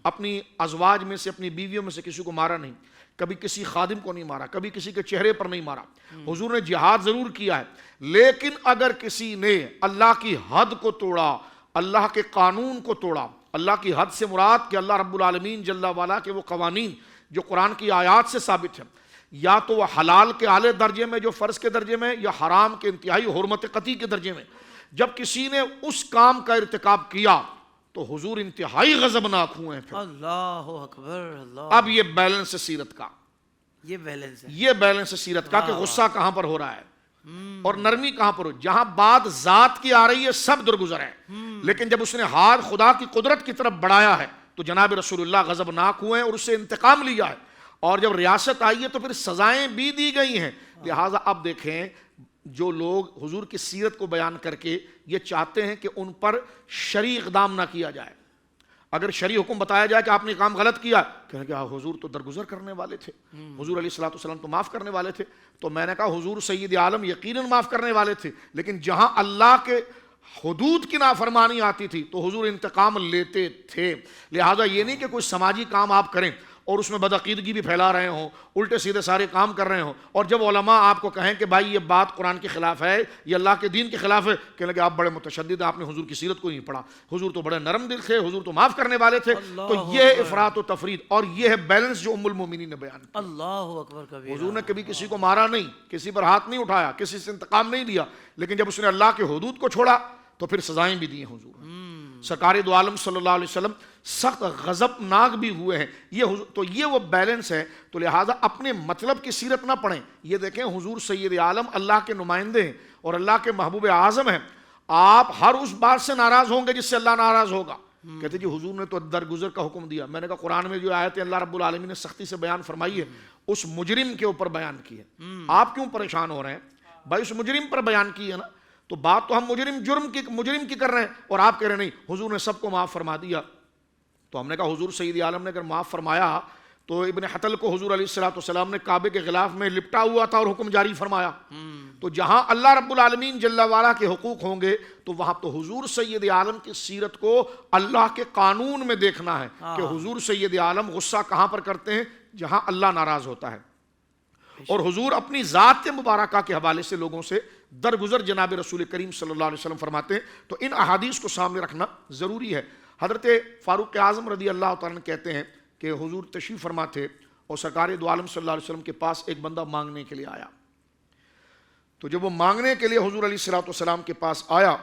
اپنی ازواج میں سے اپنی بیویوں میں سے کسی کو مارا نہیں، کبھی کسی خادم کو نہیں مارا، کبھی کسی کے چہرے پر نہیں مارا۔ حضور نے جہاد ضرور کیا ہے، لیکن اگر کسی نے اللہ کی حد کو توڑا، اللہ کے قانون کو توڑا، اللہ کی حد سے مراد کہ اللہ رب العالمین جل وعلا کے وہ قوانین جو قرآن کی آیات سے ثابت ہیں، یا تو وہ حلال کے اعلی درجے میں جو فرض کے درجے میں، یا حرام کے انتہائی حرمت قطعی کے درجے میں، جب کسی نے اس کام کا ارتکاب کیا تو حضور انتہائی غضبناک ہوئے ہیں۔ پھر
اللہ اکبر، اللہ،
اب یہ بیلنس ہے سیرت کا،
یہ بیلنس ہے،
یہ بیلنس ہے سیرت کا کہ غصہ کہاں پر ہو رہا ہے اور نرمی کہاں پر ہو۔ جہاں بات ذات کی آ رہی ہے سب درگزر ہے، لیکن جب اس نے ہاتھ خدا کی قدرت کی طرف بڑھایا ہے تو جناب رسول اللہ غضبناک ہوئے ہیں اور اس سے انتقام لیا ہے، اور جب ریاست آئی ہے تو پھر سزائیں بھی دی گئی ہیں۔ لہٰذا اب دیکھیں جو لوگ حضور کی سیرت کو بیان کر کے یہ چاہتے ہیں کہ ان پر شرعی اقدام نہ کیا جائے، اگر شرعی حکم بتایا جائے کہ آپ نے کام غلط کیا، کہیں کہ حضور تو درگزر کرنے والے تھے، حضور علیہ الصلوۃ والسلام تو معاف کرنے والے تھے، تو میں نے کہا حضور سید عالم یقیناً معاف کرنے والے تھے، لیکن جہاں اللہ کے حدود کی نافرمانی آتی تھی تو حضور انتقام لیتے تھے۔ لہٰذا یہ نہیں کہ کوئی سماجی کام آپ کریں اور اس میں بدعقیدگی بھی پھیلا رہے ہوں، الٹے سیدھے سارے کام کر رہے ہوں، اور جب علماء آپ کو کہیں کہ بھائی یہ بات قرآن کے خلاف ہے، یہ اللہ کے دین کے خلاف ہے، کہنے لگے آپ بڑے متشدد ہیں، آپ نے حضور کی سیرت کو نہیں پڑھا، حضور تو بڑے نرم دل تھے، حضور تو معاف کرنے والے تھے۔ تو یہ افراط و تفرید، اور یہ ہے بیلنس جو ام المومنین نے بیان کیا۔
اللہ اکبر کبیرہ،
حضور نے کبھی کسی کو مارا نہیں، کسی پر ہاتھ نہیں اٹھایا، کسی سے انتقام نہیں لیا، لیکن جب اس نے اللہ کے حدود کو چھوڑا تو پھر سزائیں بھی دی ہیں حضور۔ سرکار دو عالم صلی اللہ علیہ وسلم سخت غضبناک بھی ہوئے ہیں، یہ وہ بیلنس ہے۔ تو لہٰذا اپنے مطلب کی سیرت نہ پڑھیں، یہ دیکھیں حضور سید عالم اللہ کے نمائندے ہیں اور اللہ کے محبوب اعظم ہیں، آپ ہر اس بات سے ناراض ہوں گے جس سے اللہ ناراض ہوگا۔ کہتے جی حضور نے تو درگزر کا حکم دیا، میں نے کہا قرآن میں جو آیتیں اللہ رب العالمین نے سختی سے بیان فرمائی ہے اس مجرم کے اوپر بیان کی ہے، آپ کیوں پریشان ہو رہے ہیں بھائی؟ اس مجرم پر بیان کی ہے نا، تو بات تو ہم مجرم کی کر رہے ہیں، اور آپ کہہ رہے ہیں نہیں حضور نے سب کو معاف فرما دیا۔ تو ہم نے کہا حضور سید عالم نے اگر معاف فرمایا تو ابن حتل کو حضور علیہ الصلوۃ والسلام نے کعبے کے غلاف میں لپٹا ہوا تھا اور حکم جاری فرمایا، تو جہاں اللہ رب العالمین جل وعلا کے حقوق ہوں گے تو وہاں تو حضور سید عالم کی سیرت کو اللہ کے قانون میں دیکھنا ہے کہ حضور سید عالم غصہ کہاں پر کرتے ہیں؟ جہاں اللہ ناراض ہوتا ہے، اور حضور اپنی ذات مبارکہ کے حوالے سے لوگوں سے درگزر جناب رسول کریم صلی اللہ علیہ وسلم فرماتے ہیں۔ تو ان احادیث کو سامنے رکھنا ضروری ہے۔ حضرت فاروق اعظم رضی اللہ تعالیٰ عنہ کہتے ہیں کہ حضور تشریف فرما تھے اور سرکار دو عالم صلی اللہ علیہ وسلم کے پاس ایک بندہ مانگنے کے لیے آیا، تو جب وہ مانگنے کے لیے حضور علیہ الصلوۃ والسلام کے پاس آیا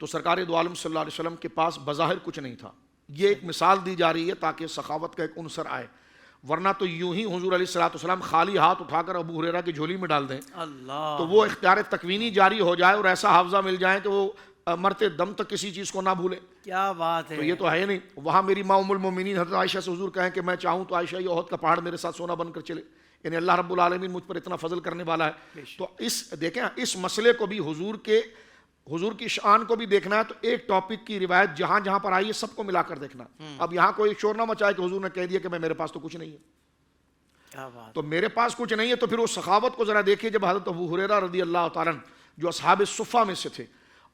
تو سرکار دو عالم صلی اللہ علیہ وسلم کے پاس بظاہر کچھ نہیں تھا۔ یہ ایک مثال دی جا رہی ہے تاکہ سخاوت کا ایک عنصر آئے، ورنہ تو یوں ہی حضور علیہ الصلوۃ والسلام خالی ہاتھ اٹھا کر ابو ہریرہ کی جھولی میں ڈال دیں تو وہ اختیار تکوینی جاری ہو جائے اور ایسا حافظہ مل جائے کہ وہ مرتے دم تک کسی چیز کو نہ بھولے۔
کیا بات ہے،
تو یہ تو ہے نہیں۔ وہاں میری ماں ام المومنین حضرت عائشہ سے حضور کہیں کہ میں چاہوں تو عائشہ یہ احد کا پہاڑ میرے ساتھ سونا بن کر چلے، یعنی اللہ رب العالمین مجھ پر اتنا فضل کرنے والا ہے۔ تو دیکھیں اس مسئلے کو بھی حضور کی شان کو بھی دیکھنا ہے، تو ایک ٹاپک کی روایت جہاں جہاں پر آئی ہے سب کو ملا کر دیکھنا۔ اب یہاں کوئی شور نہ مچائے کہ حضور نے کہہ دیا کہ میرے پاس تو کچھ نہیں ہے،
کیا بات.
تو میرے پاس کچھ نہیں ہے. تو پھر وہ سخاوت کو ذرا دیکھیے جب حضرت ابو ہریرہ رضی اللہ تعالیٰ عنہ جو اصحاب صفہ میں سے تھے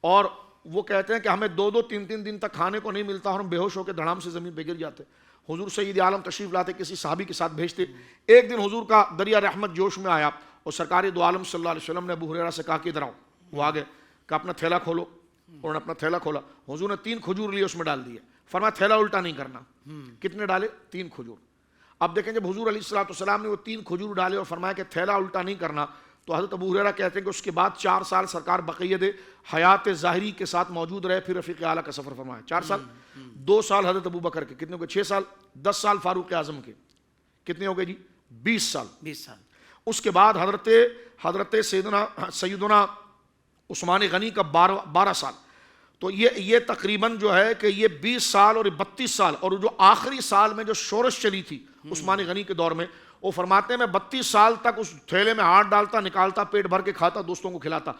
اور وہ کہتے ہیں کہ ہمیں 2-2 3-3 دن تک کھانے کو نہیں ملتا اور ہم بے ہوش ہو کے دھڑام سے زمین پہ گر جاتے. حضور سید عالم تشریف لاتے, کسی صحابی کے ساتھ بھیجتے. ایک دن حضور کا دریا رحمت جوش میں آیا اور سرکار دو عالم صلی اللہ علیہ وسلم نے ابو ہریرہ سے کہا کہ ادھر آؤ. وہ آگے کہ اپنا تھیلا کھولو. انہوں نے اپنا تھیلا کھولا. حضور نے 3 کھجور لیے اس میں ڈال دیے. فرمایا تھیلا الٹا نہیں کرنا. کتنے ڈالے؟ 3 کھجور. اب دیکھیں جب حضور علیہ الصلوۃ والسلام نے وہ 3 کھجور ڈالے اور فرمایا کہ تھیلا الٹا نہیں کرنا, تو حضرت ابو ہریرہ کہتے ہیں کہ اس کے بعد 4 سال سرکار بقیت حیات ظاہری کے ساتھ موجود رہے. پھر رفیق اعلیٰ کا سفر فرمایا 4 سال. 2 سال حضرت ابو بکر کے, کتنے ہو گئے؟ 6 سال. 10 سال فاروق اعظم کے, کتنے ہو گئے جی؟ 20 سال.
20 سال.
اس کے بعد حضرت سیدنا عثمان غنی کا 12 سال. تو یہ تقریباً جو ہے کہ یہ 20 سال اور 32 سال. اور جو آخری سال میں جو شورش چلی تھی عثمان غنی کے دور میں, وہ فرماتے ہیں میں 32 سال تک اس تھیلے میں ہاتھ ڈالتا, نکالتا, پیٹ بھر کے کھاتا, دوستوں کو کھلاتا.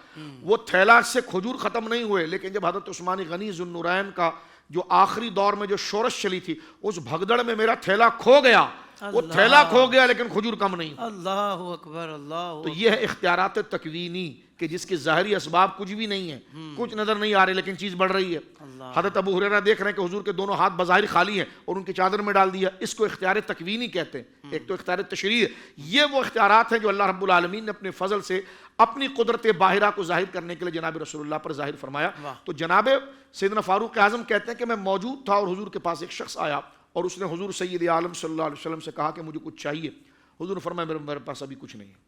وہ تھیلا سے کھجور ختم نہیں ہوئے, لیکن جب حضرت عثمان غنی ذو النورین کا جو آخری دور میں جو شورش چلی تھی, اس بھگدڑ میں میرا تھیلا کھو گیا. وہ تھیلا کھو گیا لیکن کھجور کم نہیں.
اللہ اکبر. اللہ.
تو یہ ہے اختیارات تکوینی کہ جس کے ظاہری اسباب کچھ بھی نہیں ہے, کچھ نظر نہیں آ رہے لیکن چیز بڑھ رہی ہے. حضرت ابو ہریرہ دیکھ رہے ہیں کہ حضور کے دونوں ہاتھ بظاہر خالی ہیں اور ان کی چادر میں ڈال دیا. اس کو اختیار تکوینی کہتے ہیں. ایک تو اختیار تشریعی ہے. یہ وہ اختیارات ہیں جو اللہ رب العالمین نے اپنے فضل سے اپنی قدرت باہرہ کو ظاہر کرنے کے لیے جناب رسول اللہ پر ظاہر فرمایا. تو جناب سیدنا فاروق اعظم کہتے ہیں کہ میں موجود تھا اور حضور کے پاس ایک شخص آیا اور اس نے حضور سید عالم صلی اللہ علیہ وسلم سے کہا کہ مجھے کچھ چاہیے. حضور نے فرمایا میرے پاس ابھی کچھ نہیں ہے,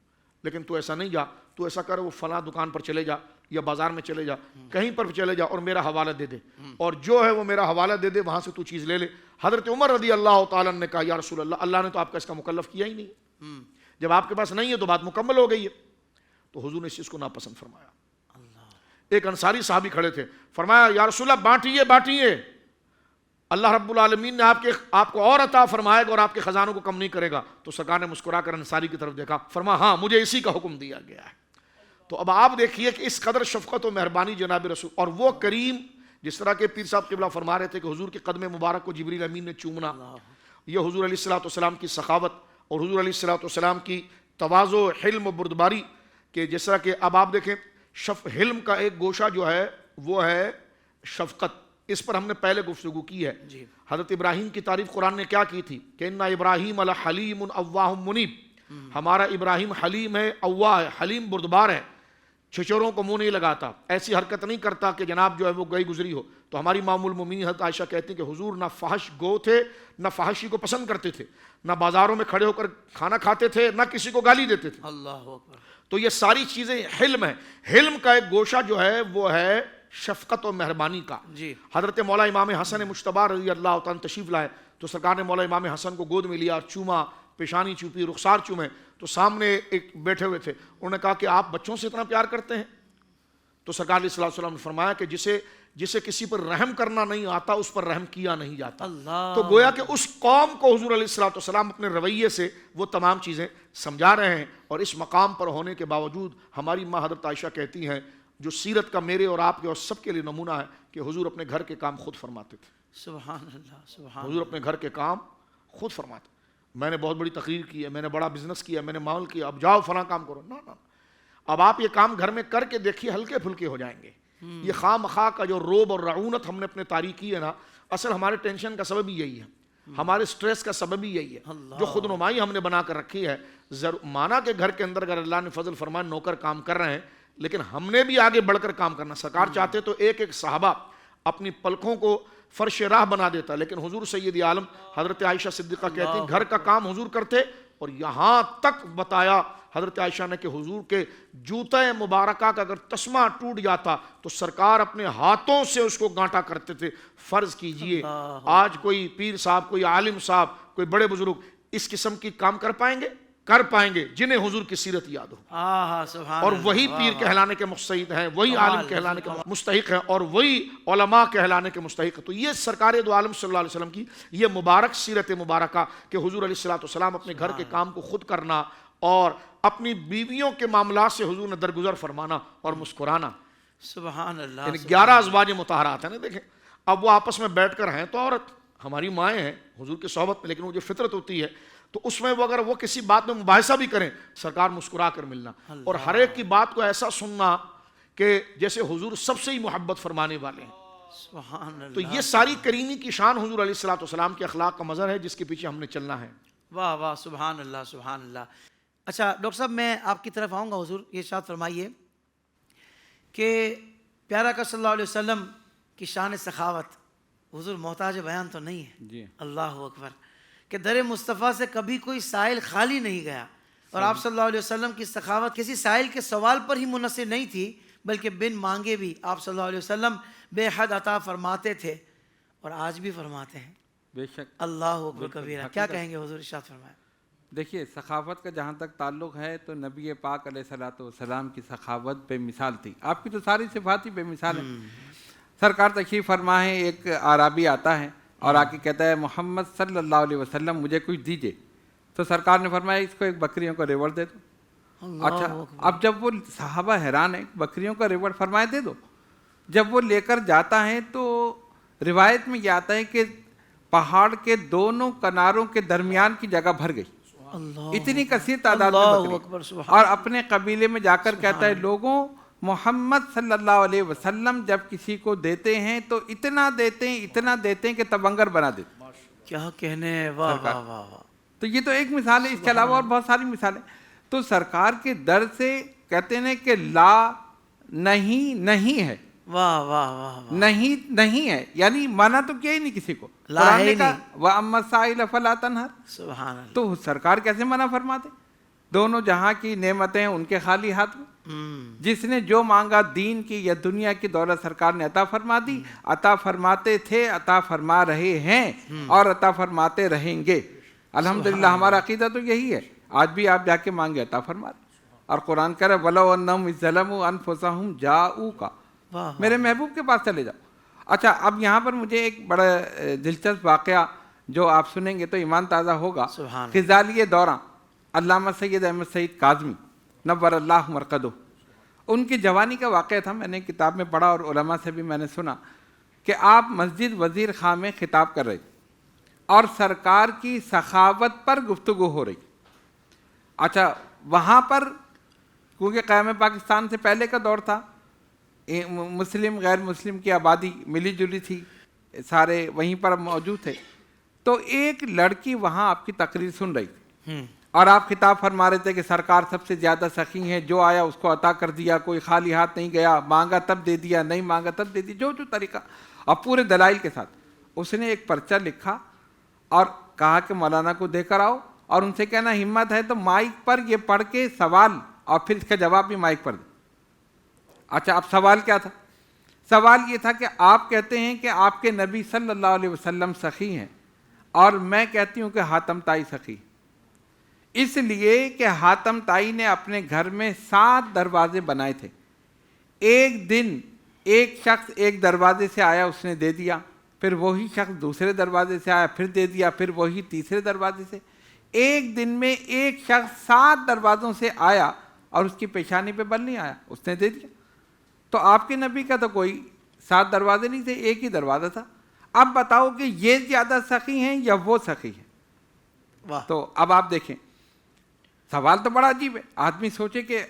لیکن تو ایسا نہیں جا, تو ایسا کر وہ فلاں دکان پر چلے جا یا بازار میں چلے جا, کہیں پر چلے جا اور میرا حوالہ دے دے, اور جو ہے وہ میرا حوالہ دے دے, وہاں سے تو چیز لے لے. حضرت عمر رضی اللہ تعالیٰ نے کہا یا رسول اللہ, اللہ نے تو آپ کا اس کا مکلف کیا ہی نہیں, جب آپ کے پاس نہیں ہے تو بات مکمل ہو گئی ہے. تو حضور نے اس چیز کو ناپسند فرمایا. ایک انصاری صحابی کھڑے تھے, فرمایا یا رسول اللہ بانٹیے, اللہ رب العالمین نے آپ کو اور عطا فرمائے گا اور آپ کے خزانوں کو کم نہیں کرے گا. تو سرکار نے مسکرا کر انصاری کی طرف دیکھا, فرمایا ہاں مجھے اسی کا حکم دیا گیا ہے. تو اب آپ دیکھیے کہ اس قدر شفقت و مہربانی جناب رسول, اور وہ کریم جس طرح کے پیر صاحب قبلہ فرما رہے تھے کہ حضور کے قدم مبارک کو جبریل امین نے چومنا, یہ حضور علیہ الصلوۃ والسلام کی سخاوت اور حضور علیہ الصلوۃ والسلام کی تواضع, حلم و بردباری. کہ جس طرح کہ اب آپ دیکھیں حلم کا ایک گوشہ جو ہے وہ ہے شفقت. اس پر ہم نے پہلے گفتگو کی ہے. حضرت ابراہیم کی تعریف قرآن نے کیا کی تھی کہ اِنَّ ابراہیم لحلیم اواہ منیب, ہمارا ابراہیم حلیم ہے, اواہ ہے, حلیم بردبار ہے, چھچوروں کو منہ نہیں لگاتا, ایسی حرکت نہیں کرتا کہ جناب جو ہے وہ گئی گزری ہو. تو ہماری ام المؤمنین حضرت عائشہ کہتی ہیں کہ حضور نہ فحش گو تھے, نہ فحشی کو پسند کرتے تھے, نہ بازاروں میں کھڑے ہو کر کھانا کھاتے تھے, نہ کسی کو گالی دیتے تھے.
اللہ اکبر.
تو یہ ساری چیزیں حلم ہے. حلم کا ایک گوشہ جو ہے وہ ہے شفقت و مہربانی کا. حضرت مولا امام حسن مجتبی رضی اللہ تعالیٰ تشریف لائے تو سرکار نے مولا امام حسن کو گود میں لیا, چوما, پیشانی چوپی, رخسار چومے. تو سامنے ایک بیٹھے ہوئے تھے, انہوں نے کہا کہ آپ بچوں سے اتنا پیار کرتے ہیں؟ تو سرکار علیہ الصلوۃ والسلام نے فرمایا کہ جسے کسی پر رحم کرنا نہیں آتا اس پر رحم کیا نہیں جاتا. تو گویا کہ اس قوم کو حضور علیہ الصلوۃ والسلام اپنے رویے سے وہ تمام چیزیں سمجھا رہے ہیں. اور اس مقام پر ہونے کے باوجود ہماری ماں حضرت عائشہ کہتی ہیں, جو سیرت کا میرے اور آپ کے اور سب کے لیے نمونہ ہے, کہ حضور اپنے گھر کے کام خود فرماتے تھے.
سبحان اللہ, سبحان.
حضور اپنے گھر کے کام خود فرماتے. میں نے بہت بڑی تقریر کی ہے, میں نے بڑا بزنس کیا, میں نے مال کیا, اب جاؤ فلاں کام کرو, نہ. اب آپ یہ کام گھر میں کر کے دیکھیے, ہلکے پھلکے ہو جائیں گے. یہ خواہ مخواہ کا جو روب اور رعونت ہم نے اپنے تاریخ کی ہے نا, اصل ہمارے ٹینشن کا سبب ہی یہی ہے, ہمارے سٹریس کا سبب ہی یہی ہے, جو خود نمائی ہم نے بنا کر رکھی ہے. مانا کہ گھر کے اندر اگر اللہ نے فضل فرمائے نوکر کام کر رہے ہیں, لیکن ہم نے بھی آگے بڑھ کر کام کرنا. سرکار چاہتے تو ایک ایک صحابہ اپنی پلکوں کو فرش راہ بنا دیتا, لیکن حضور سید عالم حضرت عائشہ صدیقہ کہتی ہیں گھر کا کام حضور کرتے. اور یہاں تک بتایا حضرت عائشہ نے کہ حضور کے جوتے مبارکہ کا اگر تسمہ ٹوٹ جاتا تو سرکار اپنے ہاتھوں سے اس کو گانٹا کرتے تھے. فرض کیجئے آج کوئی پیر صاحب, کوئی عالم صاحب, کوئی بڑے بزرگ اس قسم کی کام کر پائیں گے جنہیں حضور کی سیرت یاد ہو, اور وہی پیر کہلانے کے مستحق ہیں, وہی عالم کہلانے کے مستحق ہیں, اور وہی علماء کہلانے کے مستحق ہیں. تو یہ سرکار دو عالم صلی اللہ علیہ وسلم کی یہ مبارک سیرت مبارکہ کہ حضور علیہ الصلوۃ والسلام اپنے گھر کے کام کو خود کرنا اور اپنی بیویوں کے معاملات سے حضور نے درگزر فرمانا اور مسکرانا.
سبحان اللہ.
یعنی 11 ازواج مطہرات ہیں نا. دیکھیں اب وہ آپس میں بیٹھ کر ہیں تو عورت ہماری مائیں ہیں حضور کی صحبت میں, لیکن وہ جو فطرت ہوتی ہے تو اس میں وہ اگر وہ کسی بات میں مباحثہ بھی کریں سرکار مسکرا کر ملنا، اور ہر ایک کی بات کو ایسا سننا کہ جیسے حضور سب سے ہی محبت فرمانے والے ہیں.
سبحان اللہ.
تو یہ ساری کریمی کی شان حضور علیہ الصلوۃ والسلام کے اخلاق کا مظہر ہے جس کے پیچھے ہم نے چلنا ہے.
واہ واہ، سبحان اللہ سبحان اللہ. اچھا ڈاکٹر صاحب میں آپ کی طرف آؤں گا. حضور یہ ارشاد فرمائیے کہ پیارا کا صلی اللہ علیہ وسلم کی شان سخاوت، حضور محتاج بیان تو نہیں ہے.
جی
اللہ اکبر. کہ در مصطفیٰ سے کبھی کوئی سائل خالی نہیں گیا، اور آپ صلی اللہ علیہ وسلم کی سخاوت کسی سائل کے سوال پر ہی منحصر نہیں تھی، بلکہ بن مانگے بھی آپ صلی اللہ علیہ وسلم بے حد عطا فرماتے تھے، اور آج بھی فرماتے ہیں.
بے شک.
اللہ اکبر کبیرہ. کیا کہیں گے حضور، ارشاد فرمائیں.
دیکھیے سخاوت کا جہاں تک تعلق ہے تو نبی پاک علیہ الصلوۃ والسلام کی سخاوت بے مثال تھی. آپ کی تو ساری صفات ہی بے مثال ہیں. سرکار تشریف فرما ہے، ایک عربی آتا ہے اور آ کے کہتا ہے محمد صلی اللہ علیہ وسلم مجھے کچھ دیجیے. تو سرکار نے فرمایا اس کو ایک بکریوں کا ریوڑ دے دو. اچھا اب جب وہ صحابہ حیران ہیں، بکریوں کا ریوڑ فرمایا دے دو. جب وہ لے کر جاتا ہے تو روایت میں یہ آتا ہے کہ پہاڑ کے دونوں کناروں کے درمیان کی جگہ بھر گئی. اتنی کثیر تعداد میں بکری. اور اپنے قبیلے میں جا کر کہتا ہے لوگوں محمد صلی اللہ علیہ وسلم جب کسی کو دیتے ہیں تو اتنا دیتے ہیں کہ تبنگر بنا دیتے.
کیا کہنے. واہ واہ واہ.
تو یہ تو ایک مثال ہے، اس کے علاوہ اور بہت ساری مثالیں. تو سرکار کے در سے کہتے ہیں کہ لا نہیں ہے.
واہ واہ واہ.
نہیں ہے یعنی منع تو کیا ہی نہیں کسی کو.
لا ہے نہیں.
وَأَمَّا السَّائِلَ فَلَا تَنْهَرْ.
سبحان اللہ.
تو سرکار کیسے منع فرماتے؟ دونوں جہاں کی نعمتیں ان کے خالی ہاتھ میں. جس نے جو مانگا دین کی یا دنیا کی دولت سرکار نے عطا فرما دی. عطا فرماتے تھے، عطا فرما رہے ہیں اور عطا فرماتے رہیں گے. الحمدللہ ہمارا عقیدہ تو یہی ہے. آج بھی آپ جا کے مانگے عطا فرما رہے. اور قرآن کہہ رہا ہے وَلَوْ أَنَّهُمْ إِذْ ظَلَمُوا أَنفُسَهُمْ جَاءُوكَ. میرے محبوب کے پاس چلے جاؤ. اچھا اب یہاں پر مجھے ایک بڑا دلچسپ واقعہ جو آپ سنیں گے تو ایمان تازہ ہوگا. غزالی دوران علامہ سید احمد سعید کاظمی نور اللہ مرقدہ، ان کی جوانی کا واقعہ تھا. میں نے کتاب میں پڑھا اور علماء سے بھی میں نے سنا کہ آپ مسجد وزیر خان میں خطاب کر رہے اور سرکار کی سخاوت پر گفتگو ہو رہی. اچھا وہاں پر کیونکہ قیام پاکستان سے پہلے کا دور تھا، مسلم غیر مسلم کی آبادی ملی جلی تھی، سارے وہیں پر موجود تھے. تو ایک لڑکی وہاں آپ کی تقریر سن رہی تھی اور آپ خطاب فرما رہے تھے کہ سرکار سب سے زیادہ سخی ہیں، جو آیا اس کو عطا کر دیا، کوئی خالی ہاتھ نہیں گیا، مانگا تب دے دیا، نہیں مانگا تب دے دیا، جو طریقہ اور پورے دلائل کے ساتھ. اس نے ایک پرچہ لکھا اور کہا کہ مولانا کو دے کر آؤ اور ان سے کہنا ہمت ہے تو مائک پر یہ پڑھ کے سوال اور پھر اس کا جواب بھی مائک پر دے. اچھا اب سوال کیا تھا؟ سوال یہ تھا کہ آپ کہتے ہیں کہ آپ کے نبی صلی اللہ علیہ وسلم سخی ہیں اور میں کہتی ہوں کہ حاتم طائی سخی، اس لیے کہ حاتم طائی نے اپنے گھر میں 7 دروازے بنائے تھے. ایک دن ایک شخص ایک دروازے سے آیا، اس نے دے دیا، پھر وہی شخص دوسرے دروازے سے آیا، پھر دے دیا، پھر وہی تیسرے دروازے سے. ایک دن میں ایک شخص 7 دروازوں سے آیا اور اس کی پیشانی پہ بل نہیں آیا، اس نے دے دیا. تو آپ کے نبی کا تو کوئی 7 دروازے نہیں تھے، ایک ہی دروازہ تھا. اب بتاؤ کہ یہ زیادہ سخی ہیں یا وہ سخی ہیں؟ تو اب آپ دیکھیں سوال تو بڑا عجیب ہے. آدمی سوچے کہ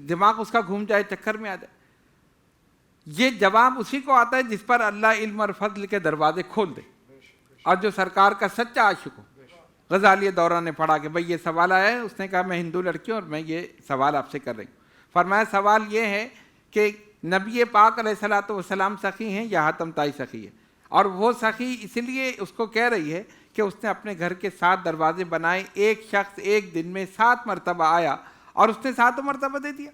دماغ اس کا گھوم جائے، چکر میں آ جائے. یہ جواب اسی کو آتا ہے جس پر اللہ علم اور فضل کے دروازے کھول دے اور جو سرکار کا سچا عاشق ہو. غزالی دورہ نے پڑھا کہ بھئی یہ سوال آیا ہے. اس نے کہا میں ہندو لڑکی ہوں اور میں یہ سوال آپ سے کر رہی ہوں. فرمایا سوال یہ ہے کہ نبی پاک علیہ الصلوۃ والسلام سخی ہیں یا حاتم طائی سخی ہے؟ اور وہ سخی اس لیے اس کو کہہ رہی ہے کہ اس نے اپنے گھر کے 7 دروازے بنائے، ایک شخص ایک دن میں 7 مرتبہ آیا اور اس نے 7 مرتبہ دے دیا،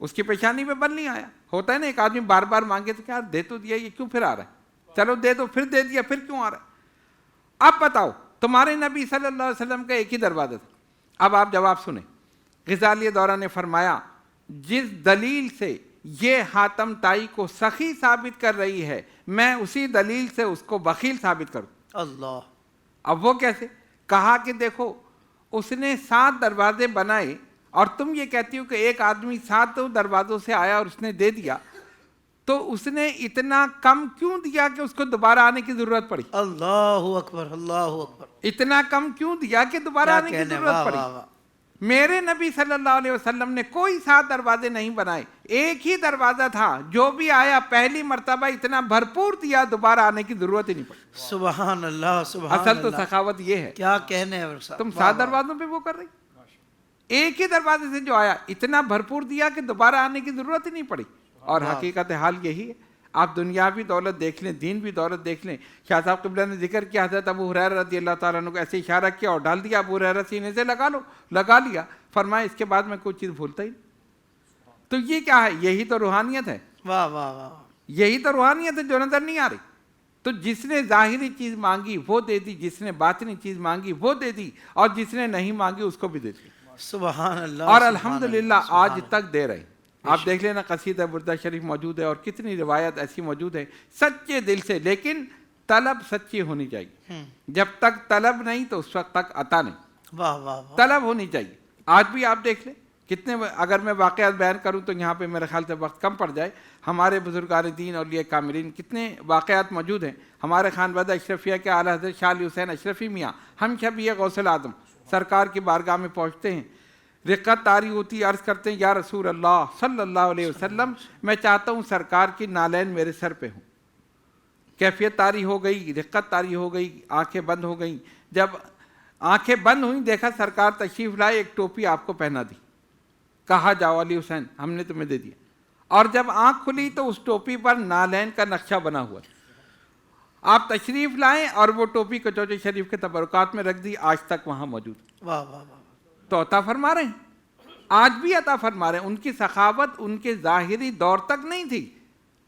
اس کی پیشانی پہ بل نہیں آیا. ہوتا ہے نا ایک آدمی بار بار مانگے تو کیا دے تو دیا، یہ کیوں پھر آ رہا ہے، چلو دے دو، پھر دے دیا، پھر کیوں آ رہا ہے؟ اب بتاؤ تمہارے نبی صلی اللہ علیہ وسلم کا ایک ہی دروازہ تھا. اب آپ جواب سنیں. غزالی دورہ نے فرمایا جس دلیل سے یہ حاتم طائی کو سخی ثابت کر رہی ہے میں اسی دلیل سے اس کو بخیل ثابت کروں.
اللہ.
اب وہ کیسے؟ کہا کہ دیکھو اس نے 7 دروازے بنائے اور تم یہ کہتی ہو کہ ایک آدمی 7 دروازوں سے آیا اور اس نے دے دیا. تو اس نے اتنا کم کیوں دیا کہ اس کو دوبارہ آنے کی ضرورت پڑی؟
اللہ اکبر، اللہ اکبر،
اتنا کم کیوں دیا کہ دوبارہ
کیا
آنے کی
کہنے،
ضرورت
واہ
پڑی؟
واہ واہ،
میرے نبی صلی اللہ علیہ وسلم نے کوئی 7 دروازے نہیں بنائے، ایک ہی دروازہ تھا، جو بھی آیا پہلی مرتبہ اتنا بھرپور دیا دوبارہ آنے کی ضرورت ہی نہیں پڑی۔
سبحان اللہ، سبحان
اصل تو
اللہ،
سخاوت یہ ہے،
کیا کہنے ہیں صاحب،
تم
واہ
7 دروازوں پہ وہ کر رہی، ایک ہی دروازے سے جو آیا اتنا بھرپور دیا کہ دوبارہ آنے کی ضرورت ہی نہیں پڑی۔ اور حقیقت حال یہی ہے، آپ دنیاوی دولت دیکھ لیں، دین بھی دولت دیکھ لیں۔ شاہ صاحب قبلہ نے ذکر کیا، حضرت ابو ہریرہ رضی اللہ تعالیٰ عنہ کو ایسے اشارہ کیا اور ڈال دیا، ابو ہریرہ سینے سے لگا لو، لگا لیا، فرمایا اس کے بعد میں کوئی چیز بھولتا ہی نہیں۔ تو یہ کیا ہے؟ یہی تو روحانیت ہے،
واہ واہ واہ،
یہی تو روحانیت ہے جو نظر نہیں آ رہی۔ تو جس نے ظاہری چیز مانگی وہ دے دی، جس نے باطنی چیز مانگی وہ دے دی، اور جس نے نہیں مانگی اس کو بھی دے دی،
سبحان اللہ،
اور
سبحان
الحمدللہ
اللہ،
آج تک دے رہے ہیں۔ آپ دیکھ لینا قصیدہ بردہ شریف موجود ہے اور کتنی روایت ایسی موجود ہے سچے دل سے، لیکن طلب سچی ہونی چاہیے۔ جب تک طلب نہیں تو اس وقت تک عطا نہیں،
واہ واہ واہ،
طلب ہونی چاہیے۔ آج بھی آپ دیکھ لیں کتنے، اگر میں واقعات بیان کروں تو یہاں پہ میرے خیال سے وقت کم پڑ جائے، ہمارے بزرگان دین اولیاء کاملین کتنے واقعات موجود ہیں۔ ہمارے خانوادہ اشرفیہ کے اعلیٰ حضرت شاہ علی حسین اشرفی میاں ہم شبیہ غوث العظم سرکار کی بارگاہ میں پہنچتے ہیں، رقت طاری ہوتی، عرض کرتے ہیں یا رسول اللہ صلی اللہ علیہ وسلم میں چاہتا ہوں سرکار کی نالین میرے سر پہ ہوں۔ کیفیت طاری ہو گئی، رقت طاری ہو گئی، آنکھیں بند ہو گئیں۔ جب آنکھیں بند ہوئیں دیکھا سرکار تشریف لائے، ایک ٹوپی آپ کو پہنا دی، کہا جاؤ علی حسین ہم نے تمہیں دے دیا۔ اور جب آنکھ کھلی تو اس ٹوپی پر نالین کا نقشہ بنا ہوا، آپ تشریف لائیں اور وہ ٹوپی کچوچے شریف کے تبرکات میں رکھ دی، آج تک وہاں موجود۔
واہ واہ واہ،
تو عطا فرما رہے ہیں، آج بھی عطا فرما رہے ہیں۔ ان کی سخاوت ان کے ظاہری دور تک نہیں تھی،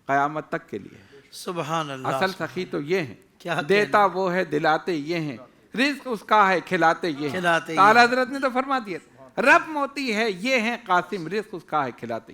قیامت تک کے لیے۔
سبحان اللہ،
اصل سخی تو یہ
کیا
ہے، دیتا وہ ہے دلاتے یہ ہیں، رزق اس کا ہے کھلاتے یہ ہیں۔
کھلاتے یہ
اعلیٰ حضرت نے تو فرما دیا، رب موتی ہے یہ ہیں قاسم، رزق اس کا ہے کھلاتے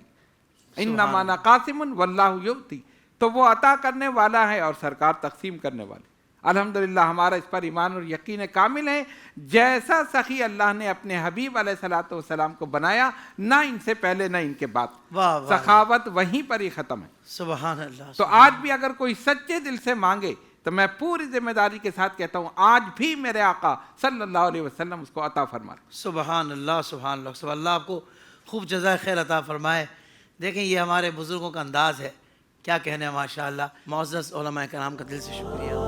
انما انا قاسم واللہ یؤتی، تو وہ عطا کرنے والا ہے اور سرکار تقسیم کرنے والے۔ الحمدللہ ہمارا اس پر ایمان اور یقین کامل ہے، جیسا سخی اللہ نے اپنے حبیب علیہ الصلوۃ والسلام کو بنایا، نہ ان سے پہلے نہ ان کے بعد،
واہ واہ،
سخاوت وہیں پر ہی ختم ہے۔
سبحان اللہ،
تو آج بھی اگر کوئی سچے دل سے مانگے تو میں پوری ذمہ داری کے ساتھ کہتا ہوں آج بھی میرے آقا صلی اللہ علیہ وسلم اس کو عطا فرما رہے۔
سبحان اللہ، سبحان اللہ، سبحان اللہ، آپ کو خوب جزائے خیر عطا فرمائے۔ دیکھیں یہ ہمارے بزرگوں کا انداز ہے، کیا کہنے ہیں، ماشاء اللہ۔ معزز علماء کرام کا دل سے شکریہ۔